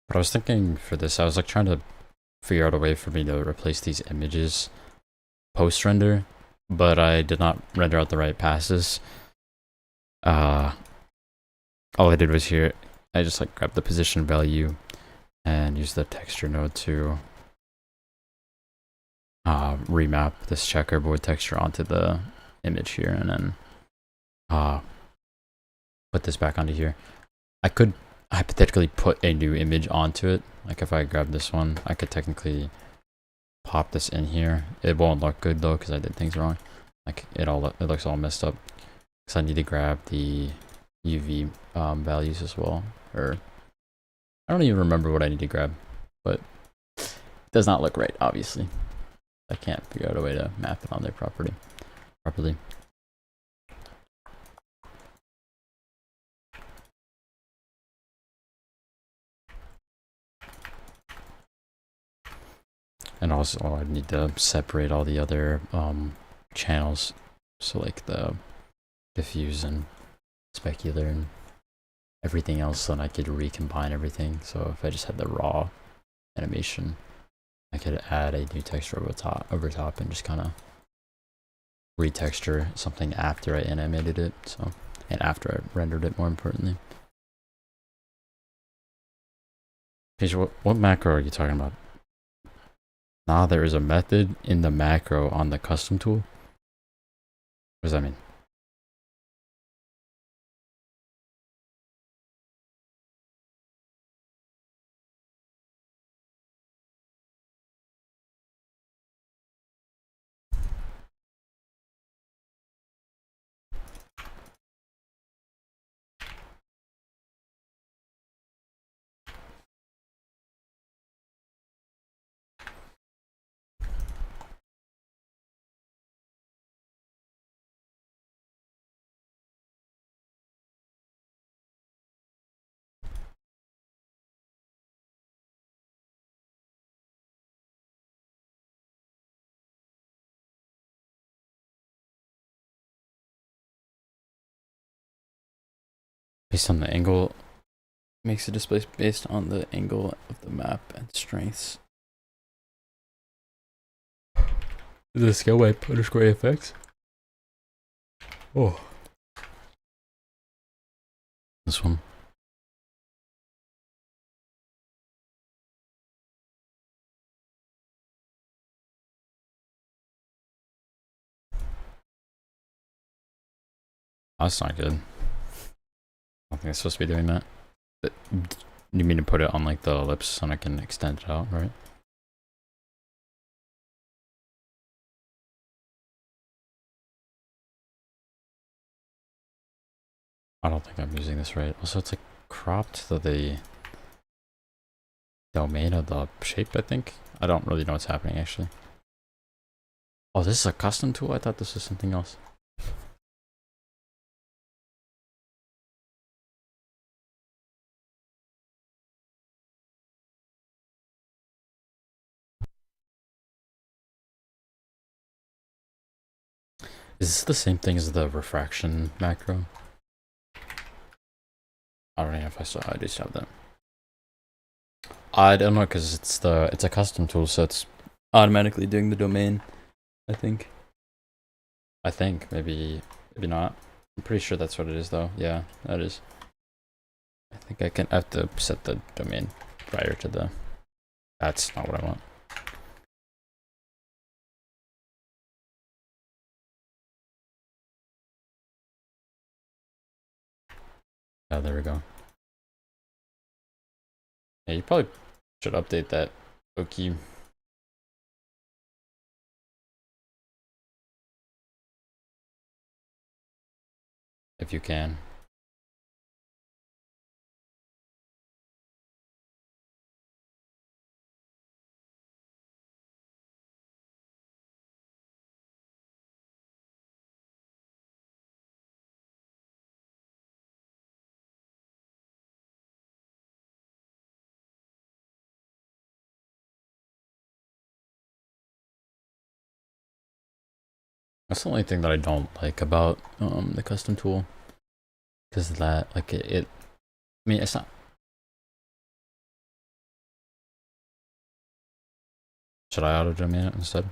But I was thinking for this, I was like trying to figure out a way for me to replace these images post-render, but I did not render out the right passes. All I did was here, I just like grabbed the position value and used the texture node to remap this checkerboard texture onto the image here, and then put this back onto here. I could hypothetically put a new image onto it. Like if I grab this one, I could technically pop this in here. It won't look good though because I did things wrong. Like it looks all messed up because I need to grab the UV values as well. Or I don't even remember what I need to grab, but it does not look right, obviously. I can't figure out a way to map it on there properly. And also I need to separate all the other channels. So like the diffuse and specular and everything else, so then I could recombine everything. So if I just had the raw animation, I could add a new texture over top and just kind of retexture something after I animated it. So, and after I rendered it, more importantly. Paige, what macro are you talking about? Nah, there is a method in the macro on the custom tool. What does that mean? Based on the angle, makes the display based on the angle of the map and strengths. The scale wipe underscore AFX. Oh. This one. Oh, that's not good. I don't think it's supposed to be doing that. But you mean to put it on like the ellipse so I can extend it out, right? I don't think I'm using this right. Also, it's like cropped to the domain of the shape, I think. I don't really know what's happening actually. Oh, this is a custom tool? I thought this was something else. Is this the same thing as the refraction macro? I don't know if I just have that. I don't know, because it's a custom tool, so it's automatically doing the domain, I think. Maybe not. I'm pretty sure that's what it is though. Yeah, that is. I think I have to set the domain prior to the. That's not what I want. Oh, there we go. Yeah, you probably should update that cookie. If you can. That's the only thing that I don't like about the custom tool, because that like it. I mean, it's not. Should I auto domain it instead?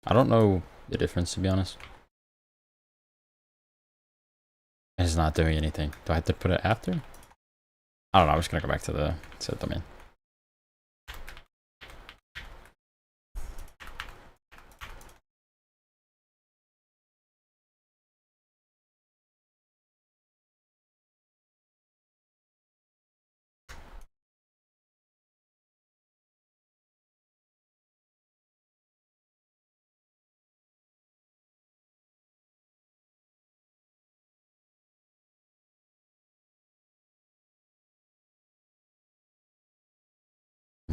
I don't know the difference, to be honest. It's not doing anything. Do I have to put it after? I don't know. I'm just gonna go back to the set domain.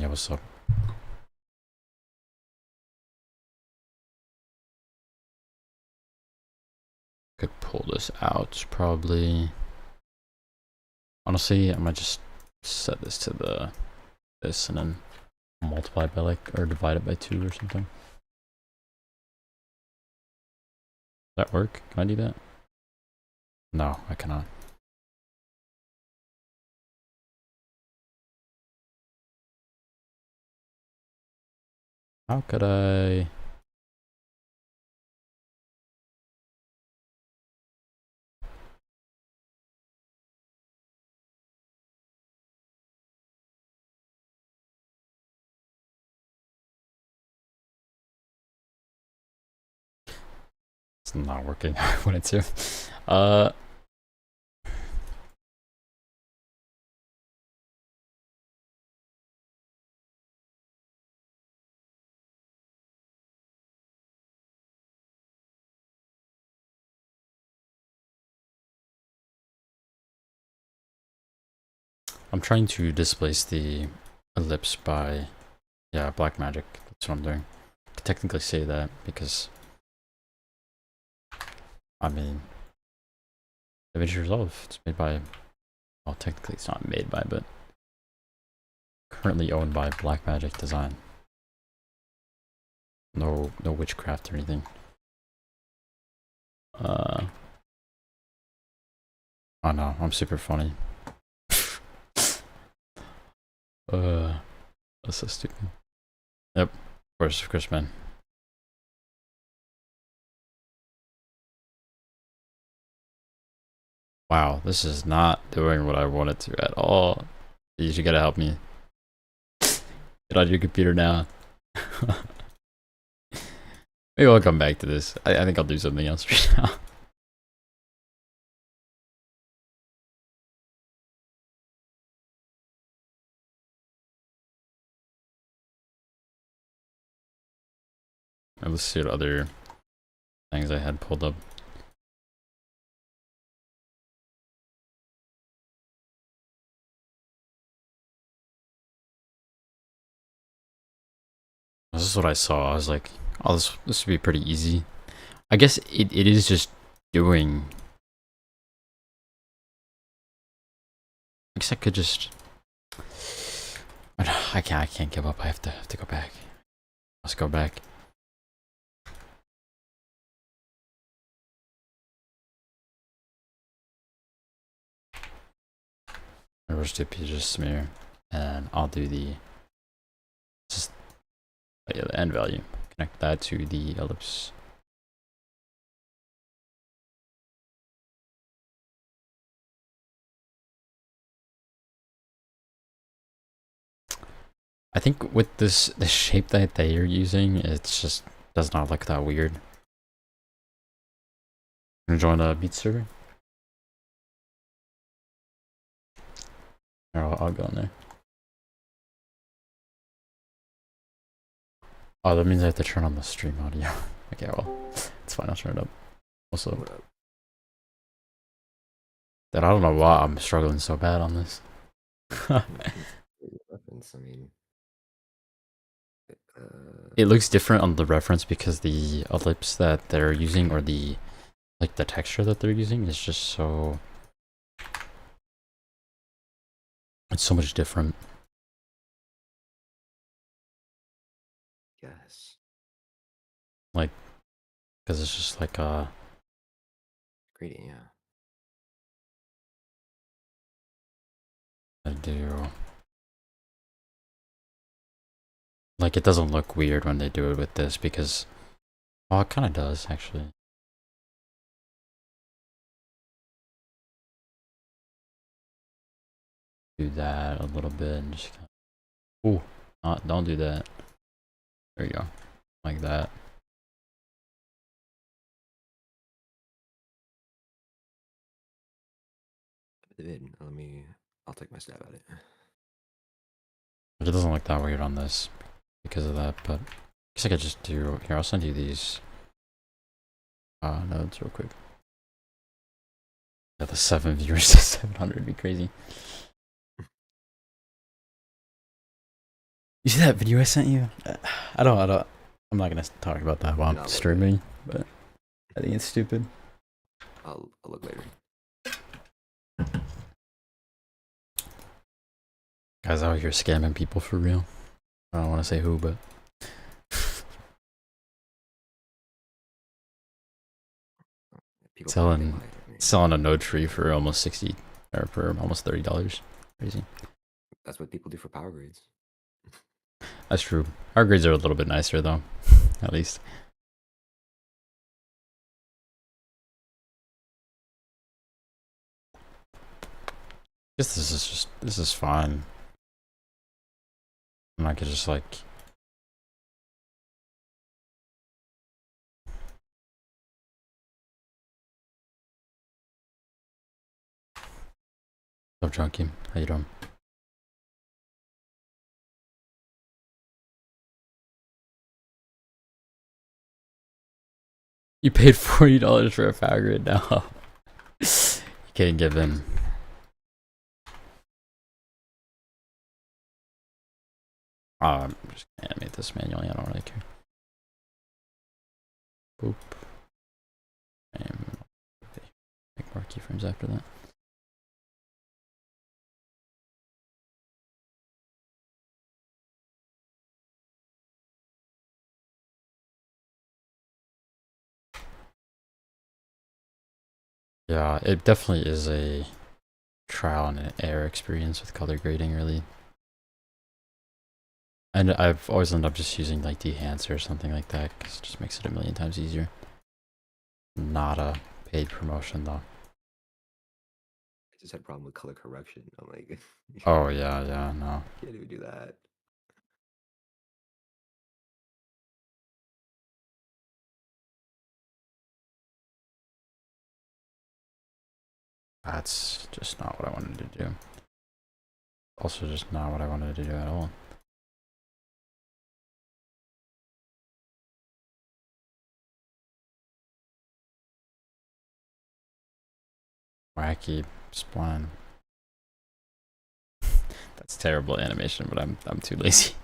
Yeah, what's up? Could pull this out probably. Honestly, I might just set this to this and then multiply by like, or divide it by 2 or something. Does that work? Can I do that? No, I cannot. How could I? It's not working. I wanted to. I'm trying to displace the ellipse by, yeah, black magic. That's what I'm doing. I could technically say that because, I mean, DaVinci Resolve, it's made by, well, technically it's not made by, but currently owned by Black Magic Design. No witchcraft or anything. Oh no, I'm super funny. That's so stupid. Yep, of course, man. Wow, this is not doing what I wanted to at all. You gotta help me. Get on your computer now. Maybe I'll come back to this. I think I'll do something else right now. Let's see what other things I had pulled up. This is what I saw. I was like, oh, this would be pretty easy. I guess it is just doing. I guess I could just. I can't give up. I have to go back. Let's go back. Reverse do just smear, and I'll do the just the end value. Connect that to the ellipse. I think with the shape that they are using, it's just does not look that weird. Gonna join the beat server. I'll go in there. Oh, that means I have to turn on the stream audio. Okay, well, it's fine. I'll turn it up. Also, that I don't know why I'm struggling so bad on this. Weapons, I mean, it looks different on the reference because the ellipse that they're using, or the like the texture that they're using, is just so. It's so much different. yes. Like, because it's just like Gradient, yeah. I do. Like, it doesn't look weird when they do it with this because, well, it kind of does actually. Do that a little bit and just kind of, ooh, don't do that. There you go, like that. I'll take my stab at it. But it doesn't look that weird on this because of that, but I guess I could just do, here, I'll send you these nodes real quick. Yeah, the 7 viewers to 700 would be crazy. You see that video I sent you? I'm not gonna talk about that while I'm streaming, but I think it's stupid. I'll look later. Guys out here scamming people for real. I don't want to say who, but People selling a node tree for almost 60 or for almost $30. Crazy. That's what people do for power grades. That's true. Our grades are a little bit nicer though, at least. Guess this is fine. And I could just like What's up, Junkie? How you doing? You paid $40 for a power grid now. You can't give in. I'm just gonna animate this manually, I don't really care. Boop. Make more keyframes after that. Yeah, it definitely is a trial and error experience with color grading, really. And I've always ended up just using like Behance or something like that because it just makes it a million times easier. Not a paid promotion though. I just had a problem with color correction. I'm like, oh yeah, no. Can't even do that. That's just not what I wanted to do. Also just not what I wanted to do at all. Wacky spline. That's terrible animation, but I'm too lazy.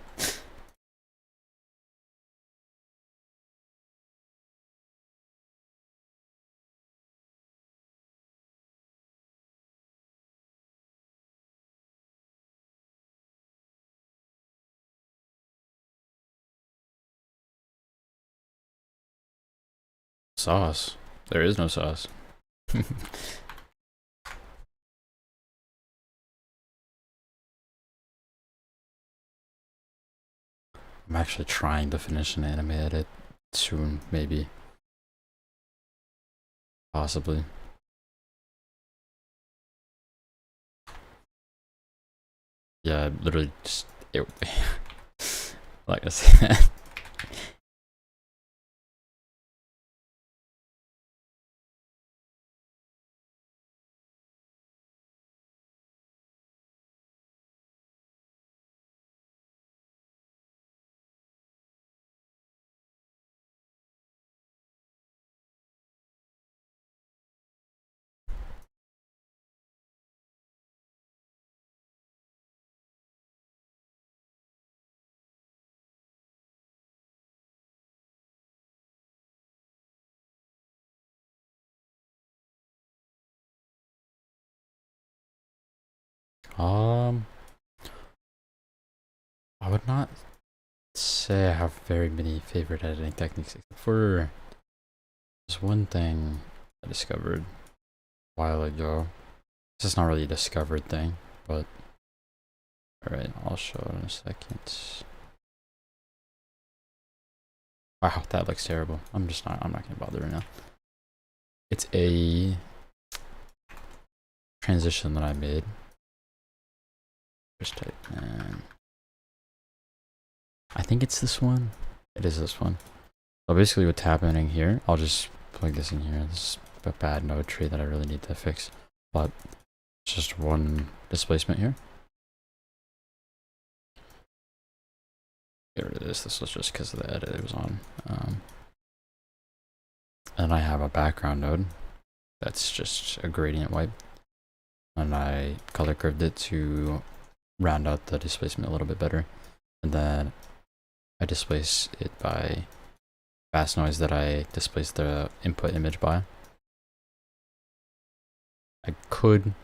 Sauce. There is no sauce. I'm actually trying to finish an anime edit soon, maybe. Possibly. Yeah, literally just like I said. I would not say I have very many favorite editing techniques except for there's one thing I discovered a while ago. This is not really a discovered thing, but alright, I'll show it in a second. Wow, that looks terrible. I'm not gonna bother right now. It's a transition that I made. Just type in. I think it's this one. It is this one. So basically what's happening here, I'll just plug this in here. This is a bad node tree that I really need to fix. But it's just one displacement here. Get rid of this. This was just because of the edit it was on. And I have a background node that's just a gradient wipe. And I color curved it to round out the displacement a little bit better. and then I displace it by fast noise that I displace the input image by. I could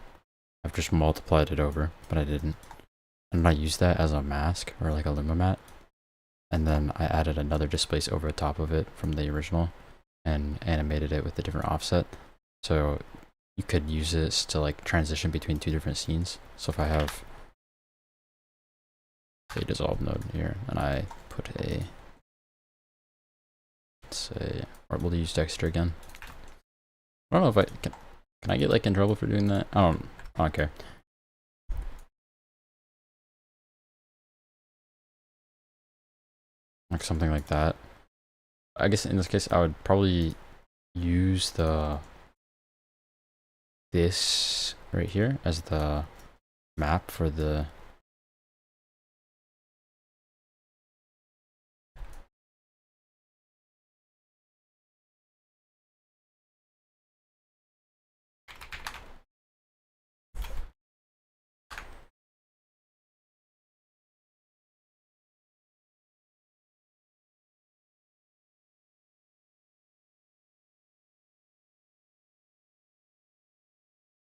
have just multiplied it over, but I didn't. And I used that as a mask or like a luma mat. And then I added another displace over top of it from the original and animated it with a different offset. So you could use this to like transition between two different scenes. So if I have a dissolve node here and I put a, let's say, or we'll use Dexter again. I don't know if I can I get like in trouble for doing that? I don't care. Like something like that. I guess in this case I would probably use this right here as the map for the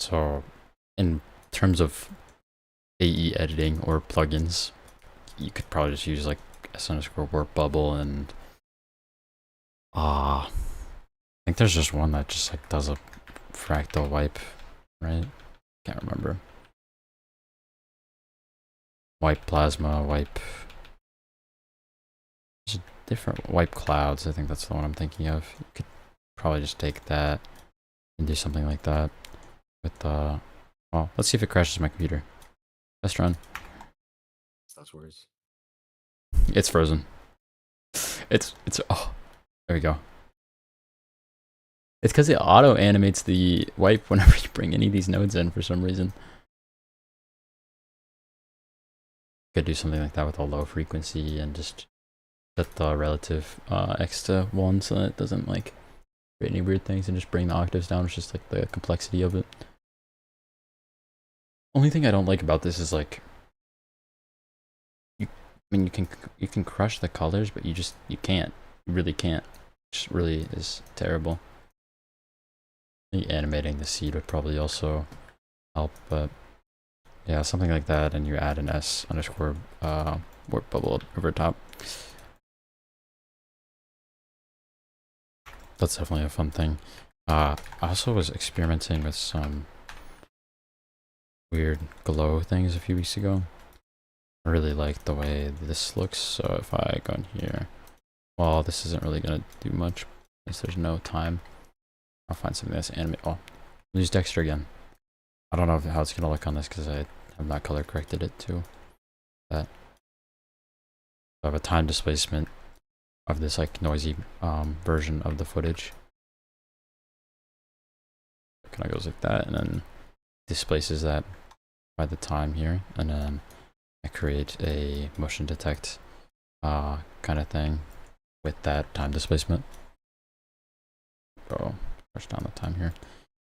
so in terms of AE editing or plugins, you could probably just use like s_warp bubble and I think there's just one that just like does a fractal wipe, right? Can't remember. Wipe plasma, wipe. There's a different wipe clouds. I think that's the one I'm thinking of. You could probably just take that and do something like that with well, let's see if it crashes my computer. Test run. That's worse. It's frozen. It's oh, there we go. It's because it auto animates the wipe whenever you bring any of these nodes in for some reason. Could do something like that with a low frequency and just set the relative x to 1 so that it doesn't like create any weird things and just bring the octaves down. It's just like the complexity of it. Only thing I don't like about this is like I mean you can crush the colors, but you can't. You really can't. It just really is terrible. Animating the seed would probably also help, but yeah, something like that, and you add an s_warp bubble over top. That's definitely a fun thing. I also was experimenting with some weird glow things a few weeks ago. I really like the way this looks, so if I go in here, well, this isn't really gonna do much since there's no time. I'll find something that's animate. Oh, I'll use Dexter again. I don't know how it's gonna look on this because I have not color corrected it to that. I have a time displacement of this like noisy version of the footage. It kind of goes like that and then displaces that by the time here, and then I create a motion detect kind of thing with that time displacement. So push down the time here.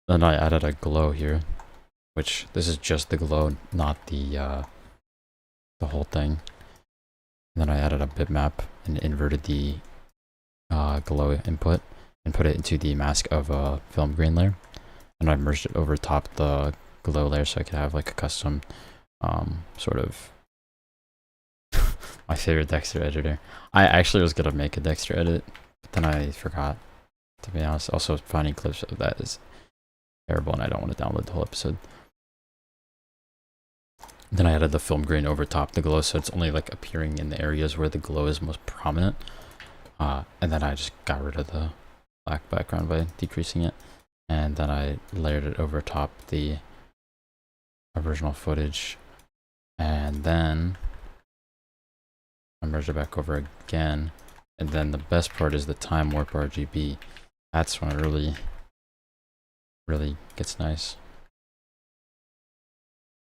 Then I added a glow here, which this is just the glow, not the whole thing. And then I added a bitmap and inverted the glow input and put it into the mask of a film grain layer. And I merged it over top the glow layer so I could have like a custom sort of my favorite Dexter editor. I actually was gonna make a Dexter edit, but then I forgot, to be honest. Also, finding clips of that is terrible and I don't want to download the whole episode. Then I added the film grain over top the glow so it's only like appearing in the areas where the glow is most prominent. And then I just got rid of the black background by decreasing it. And then I layered it over top the original footage. And then I merged it back over again. And then the best part is the time warp RGB. That's when it really gets nice.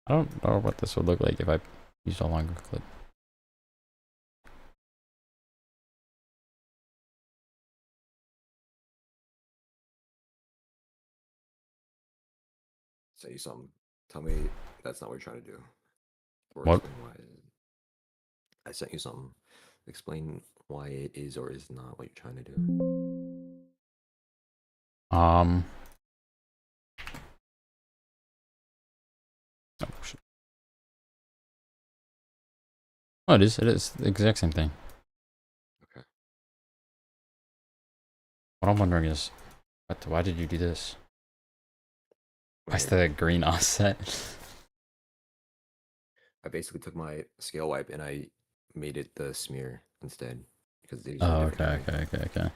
I don't know what this would look like if I used a longer clip. Say something. Tell me that's not what you're trying to do. Or What? explain why. I sent you something. Explain why it is or is not what you're trying to do. Um. Oh, shit. Oh, it is. It is the exact same thing. Okay. What I'm wondering is, why did you do this? Why's Right. the green offset? I basically took my scale wipe and I made it the smear instead because they use a Oh, different okay, height. okay.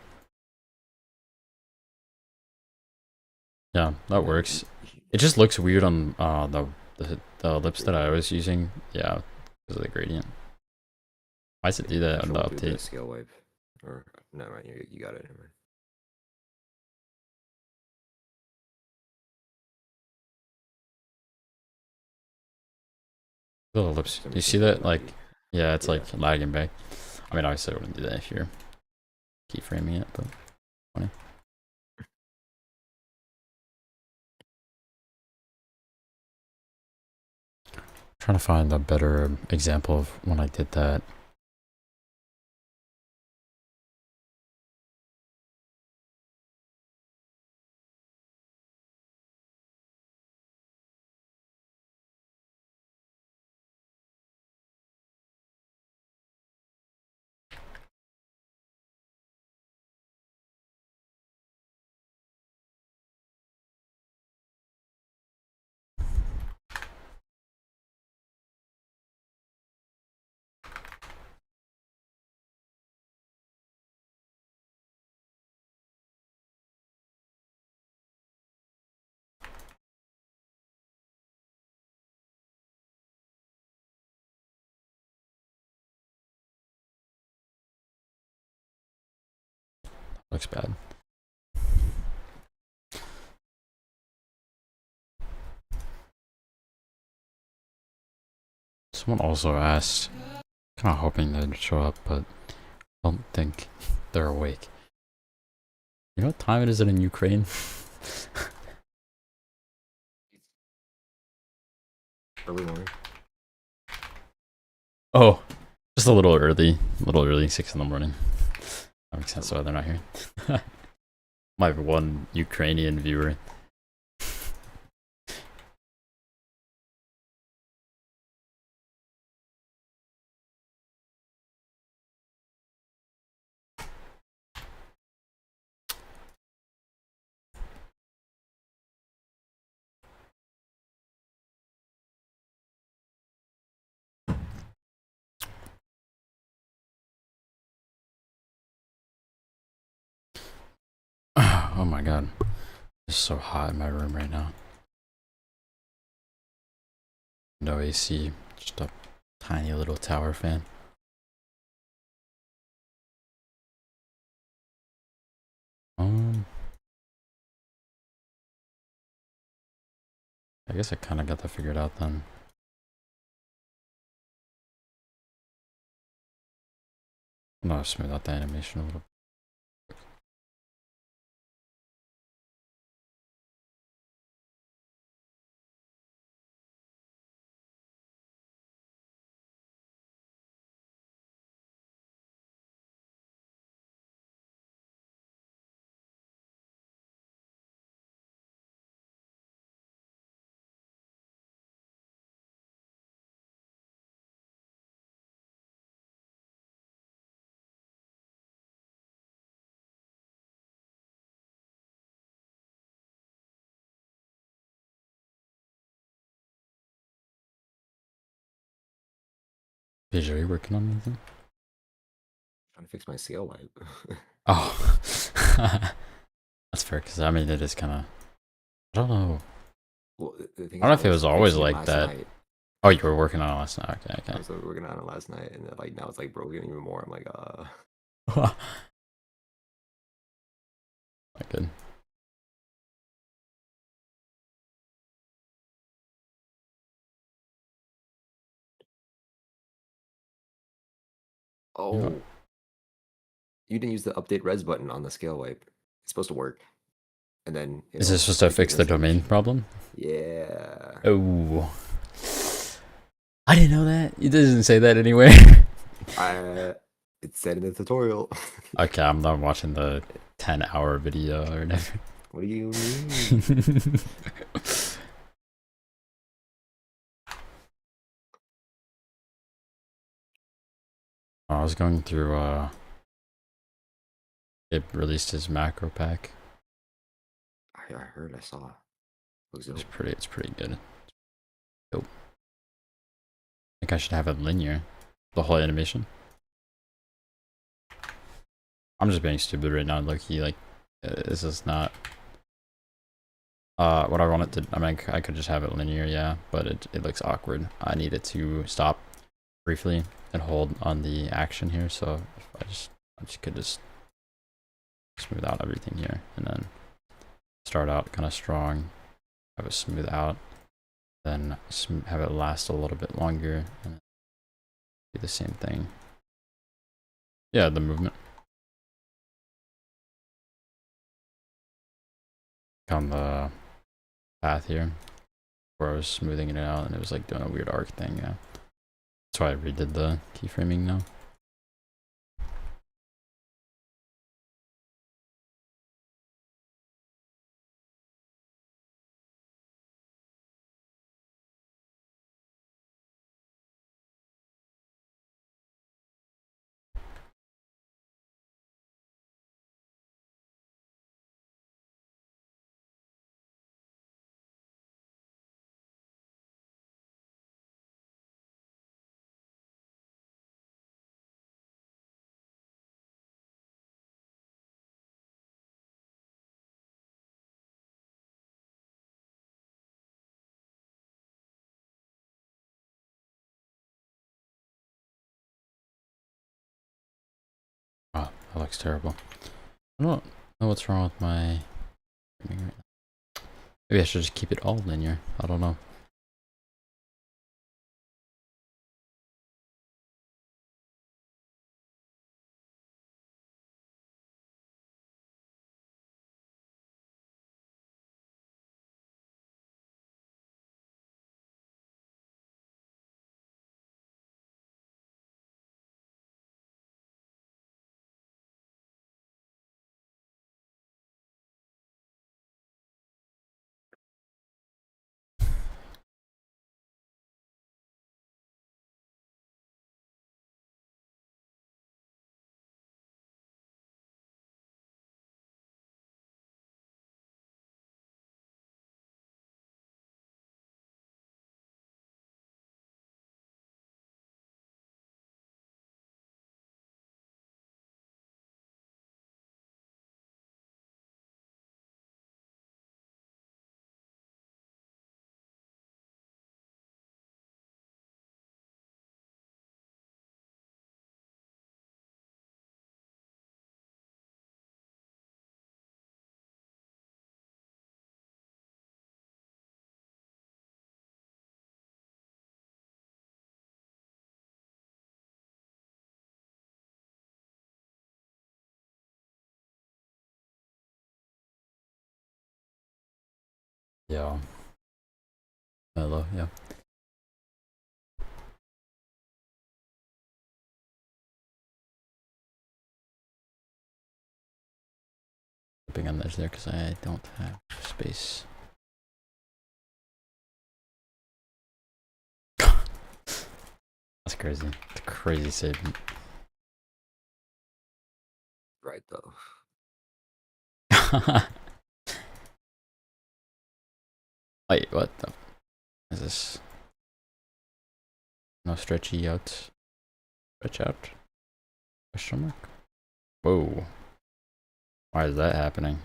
Yeah, that And then works. It just looks weird on the lips that I was using. Yeah, because of the gradient. Why does it do that on the control through the update? scale wipe. Or no, right? You got it. Never mind. The For lips. some Do you reason, see it's really that? Like, laggy. yeah, it's Yeah. like lagging back. I mean, obviously I wouldn't do that if you're keyframing it, but funny. Trying to find a better example of when I did that. Looks bad. Someone also asked, kind of hoping they'd show up, but don't think they're awake. You know what time it is in Ukraine? Early morning. Oh, just a little early, 6 in the morning. That makes sense why they're not here. My one Ukrainian viewer. Oh my god. It's so hot in my room right now. No AC, just a tiny little tower fan. Um, I guess I kind of got that figured out then. I'm gonna smooth out the animation a little. Visual, are you working on anything? Trying to fix my scale wipe. Oh, that's fair. Cause I mean, it is kind of. I don't know. Well, the thing I don't is, know I if it was was always fixing it like last that. night. Oh, you were working on it last night. I Okay, was working on it last night, and then, like now it's like broken even more. I'm like, okay. Not good. You know, oh, you didn't use the update res button on the scale wipe. It's supposed to work, and then is this it'll supposed to give you fix an the instant domain finish. problem? Yeah. Oh, I didn't know that. It doesn't say that anywhere. It said in the tutorial. Okay, I'm not watching the 10-hour video or whatever. What do you mean? I was going through it released his macro pack. I heard, I saw. Looks It's dope. pretty good. Dope. I think I should have it linear. The whole animation. I'm just being stupid right now, low-key. Like, this is not what I wanted to. I mean, I could just have it linear, yeah, but it looks awkward. I need it to stop briefly and hold on the action here. So if I just could just smooth out everything here and then start out kind of strong, have it smooth out, then have it last a little bit longer, and do the same thing. Yeah, the movement. On the path here where I was smoothing it out and it was like doing a weird arc thing. Yeah, that's why I redid the keyframing now. Oh, that looks terrible. I don't know what's wrong with my framing right now. Maybe I should just keep it all linear. I don't know. Yeah. Hello. Yeah. Flipping on edge there because I don't have space. That's crazy. It's a crazy statement. Right though. Wait, what the is this? No stretchy out. Stretch out? Question mark? Whoa. Why is that happening?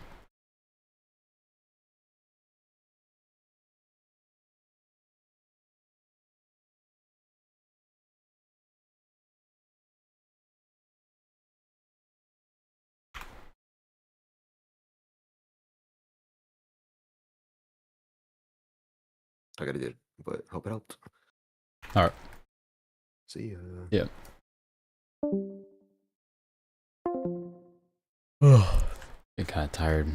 I gotta do it, but hope it helped. Alright. See ya. Yeah. Get kind of tired.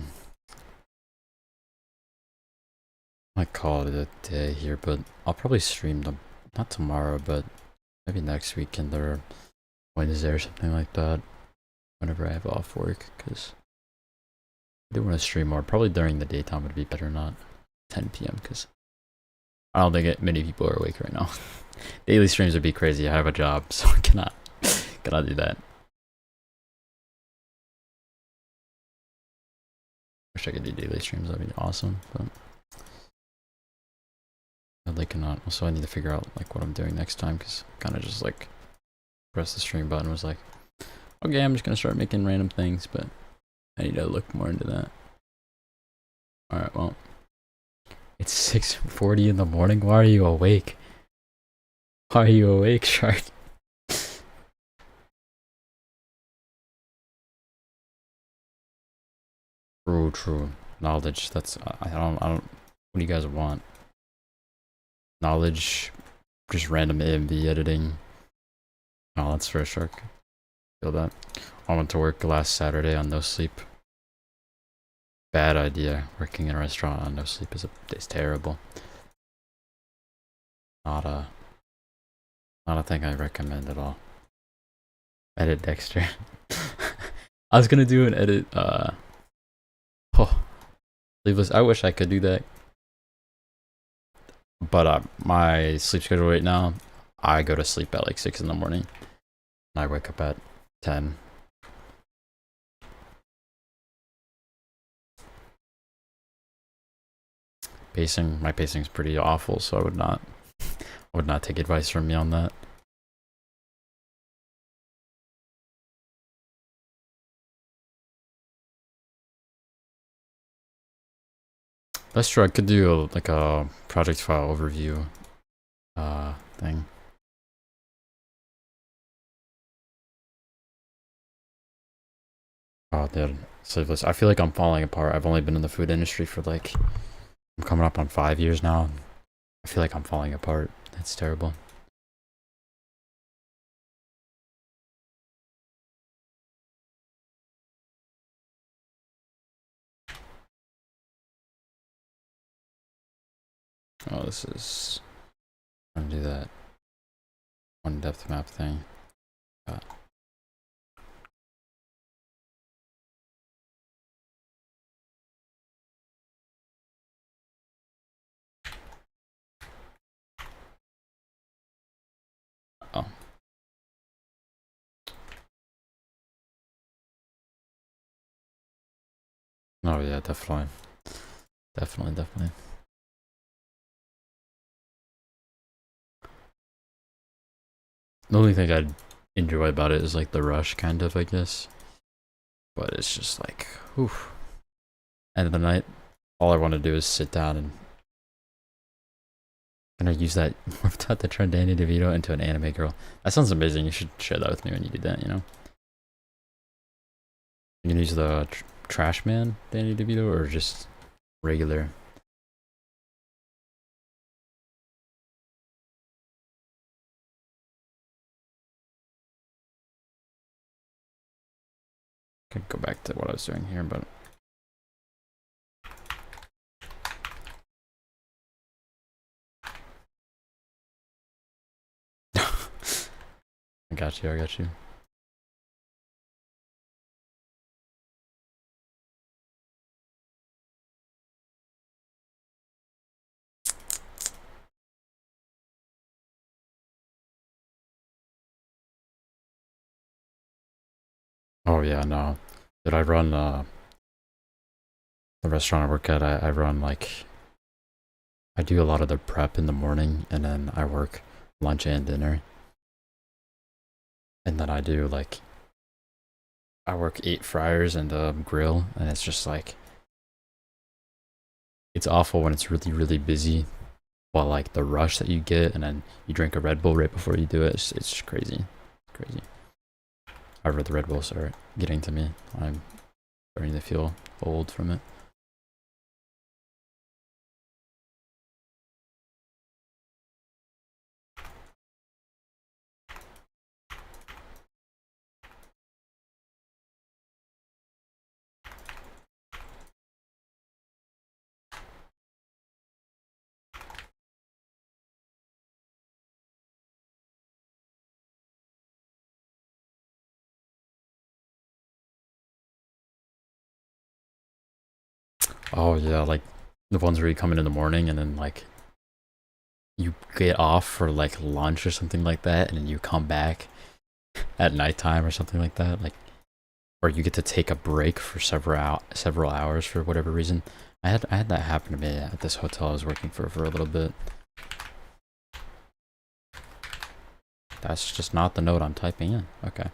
Might call it a day here, but I'll probably stream them. Not tomorrow, but maybe next weekend or Wednesday or something like that. Whenever I have off work, because I do want to stream more. Probably during the daytime would be better, not 10 p.m. because I don't think many people are awake right now. Daily streams would be crazy. I have a job, so I cannot do that. Wish I could do daily streams. That'd be awesome, but I cannot. Also, I need to figure out like what I'm doing next time because kind of just like press the stream button was like, okay, I'm just gonna start making random things, but I need to look more into that. All right, well, it's 6:40 in the morning. Why are you awake? Why are you awake, Shark? True. Knowledge. That's I don't. What do you guys want? Knowledge. Just random AMV editing. Oh, that's for Shark. Feel that. I went to work last Saturday on no sleep. Bad idea. Working in a restaurant on no sleep is terrible. Not a thing I recommend at all. Edit Dexter. I was gonna do an edit. Sleepless. I wish I could do that, but my sleep schedule right now, I go to sleep at like 6 in the morning, and I wake up at 10. My pacing's pretty awful, so I would not take advice from me on that. That's true. I could do like a project file overview thing. Oh, dude, sleepless. I feel like I'm falling apart. I've only been in the food industry for like I'm coming up on 5 years now. I feel like I'm falling apart. It's terrible. Oh, this is. I'm gonna do that one depth map thing. Uh, oh. Oh yeah, definitely. Definitely. The only thing I'd enjoy about it is like the rush, kind of, I guess. But it's just like, whew. End of the night, all I want to do is sit down and gonna use that whipped out the trend Danny DeVito into an anime girl. That sounds amazing. You should share that with me when you do that. You know, you can use the trash man Danny DeVito or just regular. Could go back to what I was doing here, but I got you. Oh yeah, no. Did I run the restaurant I work at? I run like I do a lot of the prep in the morning, and then I work lunch and dinner, and then I do like I work 8 fryers and a grill, and it's just like it's awful when it's really busy. While like the rush that you get, and then you drink a Red Bull right before you do it, it's just crazy, crazy. However, the Red Bulls are getting to me. I'm starting to feel old from it. Oh yeah, like the ones where you come in the morning and then like you get off for like lunch or something like that, and then you come back at nighttime or something like that. Like, or you get to take a break for several hours for whatever reason. I had that happen to me at this hotel I was working for a little bit. That's just not the note I'm typing in. Okay.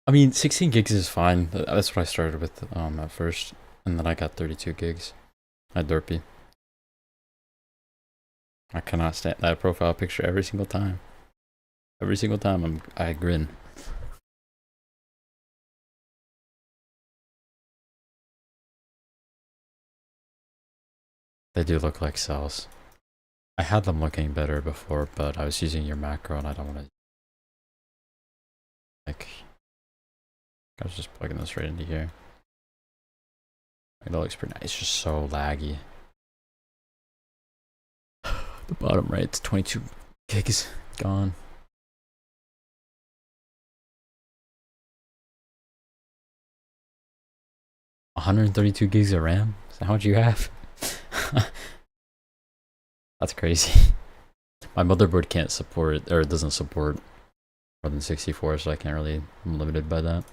I mean, 16 gigs is fine. That's what I started with at first, and then I got 32 gigs at Derpy. I cannot stand that profile picture every single time. Every single time I grin. They do look like cells. I had them looking better before, but I was using your macro and I don't want to. Like, I was just plugging this right into here. Like, that looks pretty nice. It's just so laggy. The bottom right's 22 gigs gone. $132 gigs of RAM? Is that how much you have? That's crazy. My motherboard can't support, or it doesn't support more than 64, so I can't really, I'm limited by that.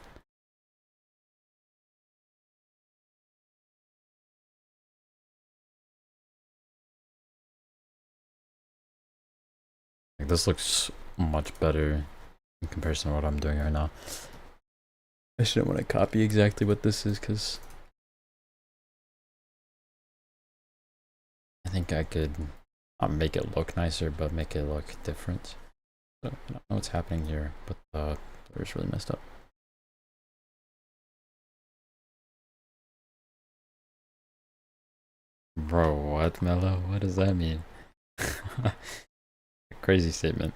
Like, this looks much better in comparison to what I'm doing right now. I shouldn't want to copy exactly what this is, because I think I could not make it look nicer, but make it look different. So I don't know what's happening here, but the door's really messed up. Bro, what, Mello? What does that mean? Crazy statement.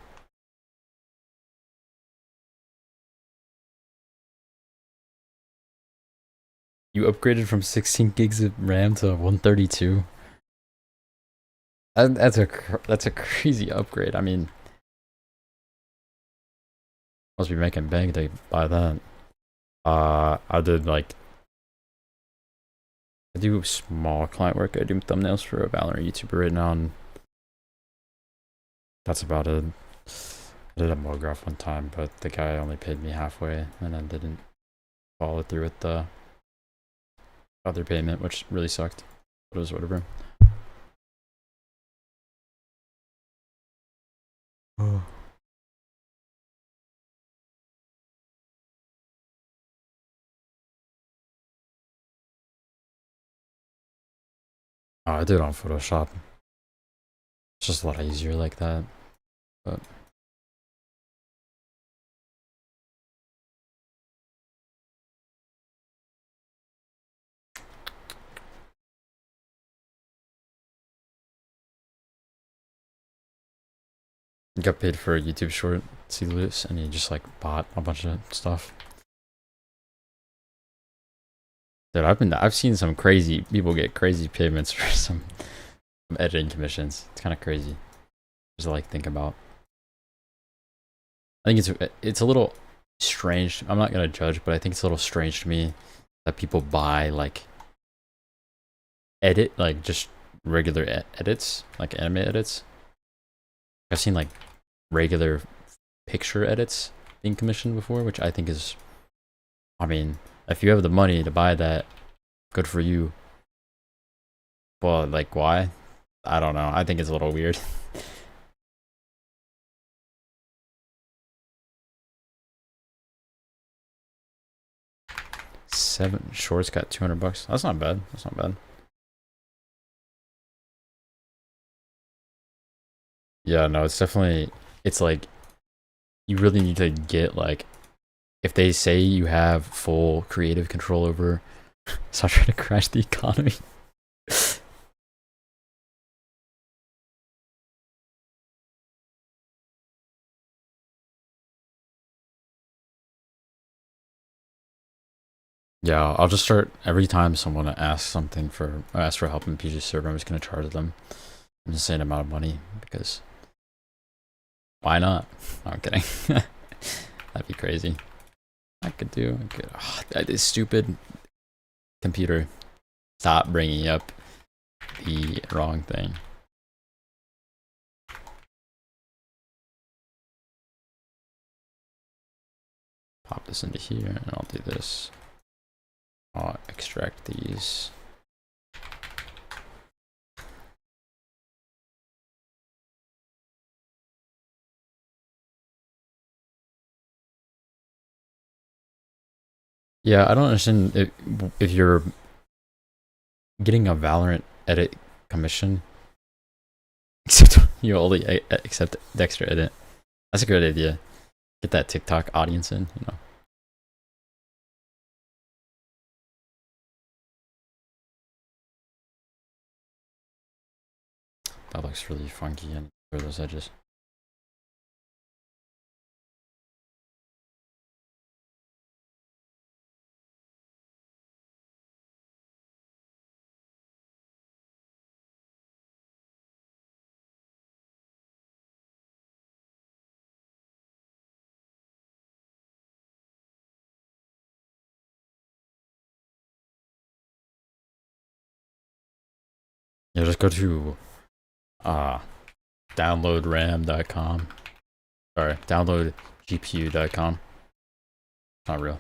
You upgraded from 16 gigs of RAM to 132. That's a crazy upgrade. I mean, must be making bank to buy that. I did like I do small client work. I do thumbnails for a Valorant YouTuber right now, and that's about it. I did a MoGraph one time, but the guy only paid me halfway, and then didn't follow through with the other payment, which really sucked. But it was whatever. Oh. I did it on Photoshop. It's just a lot easier like that. But you got paid for a YouTube short, see Lewis, and you just like bought a bunch of stuff. Dude, I've seen some crazy people get crazy payments for some editing commissions. It's kind of crazy. Just to like think about. I think it's a little strange. I'm not gonna judge, but I think it's a little strange to me that people buy like like just regular edits, like anime edits. I've seen like regular picture edits being commissioned before, which I think is, I mean, if you have the money to buy that, good for you. Well, like why? I don't know. I think it's a little weird. Seven shorts got 200 bucks. That's not bad. That's not bad. Yeah, no, it's definitely. It's like you really need to get like if they say you have full creative control over, stop trying to crash the economy. Yeah, I'll just start every time someone asks something for ask for help in PG server. I'm just gonna charge them an insane amount of money because why not? No, I'm kidding. That'd be crazy. This stupid computer. Stop bringing up the wrong thing. Pop this into here, and I'll do this. I'll extract these. Yeah, I don't understand if you're getting a Valorant edit commission, except you only accept Dexter edit. That's a great idea. Get that TikTok audience in, you know. That looks really funky and for those edges. Yeah, just go to uh downloadram.com. Sorry, downloadgpu.com. It's not real.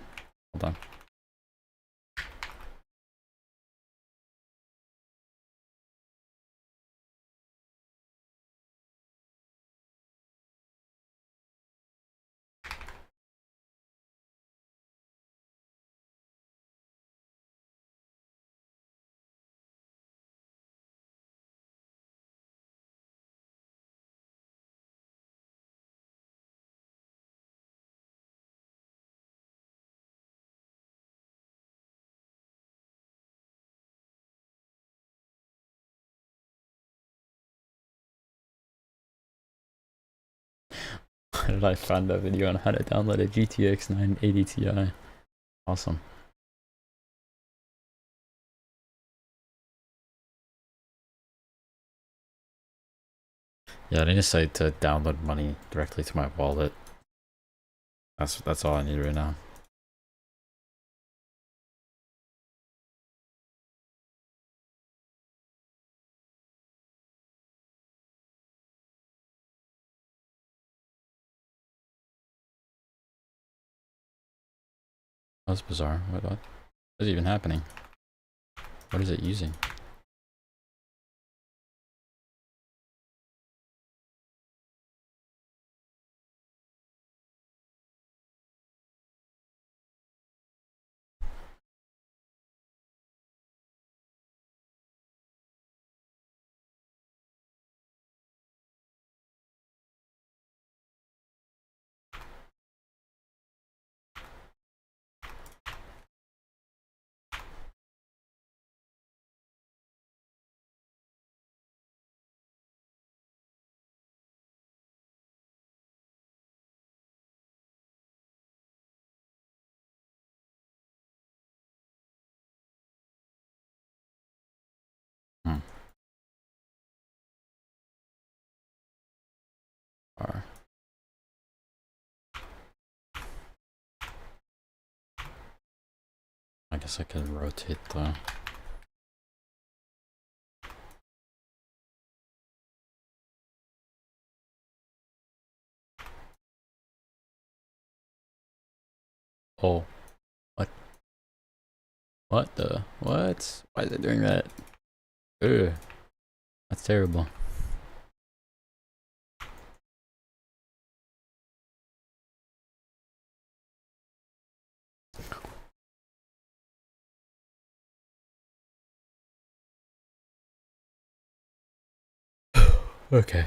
Hold on. How did I find that video on how to download a GTX 980 Ti? Awesome. Yeah, I need a site to download money directly to my wallet. That's all I need right now. That's bizarre. What is even happening? What is it using? Hmm. Or I guess I can rotate the. Oh, what? What the? What? Why is it doing that? Ugh, that's terrible. Okay.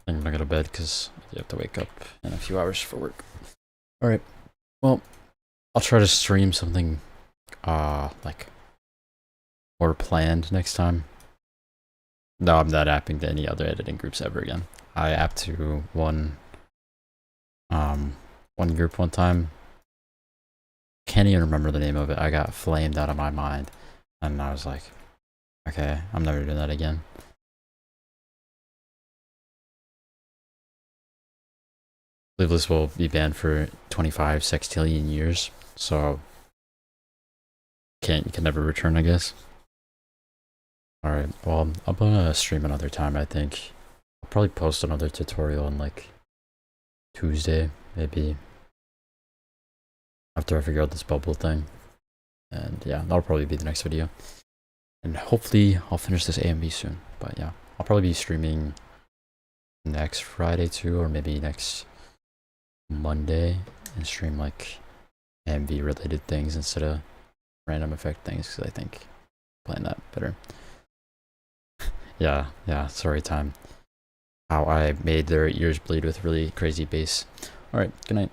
I'm gonna go to bed because you have to wake up in a few hours for work. Alright. Well, I'll try to stream something like more planned next time. No, I'm not apping to any other editing groups ever again. I apped to one group one time. Can't even remember the name of it. I got flamed out of my mind. And I was like, okay, I'm never doing that again. I believe this will be banned for 25 sextillion years, so you can never return, I guess. Alright, well, I'm gonna stream another time, I think. I'll probably post another tutorial on like Tuesday, maybe. After I figure out this bubble thing. And yeah, that'll probably be the next video. And hopefully I'll finish this AMV soon. But yeah, I'll probably be streaming next Friday too, or maybe next Monday, and stream like AMV related things instead of random effect things, because I think playing that better. Yeah, story time. How I made their ears bleed with really crazy bass. Alright, good night.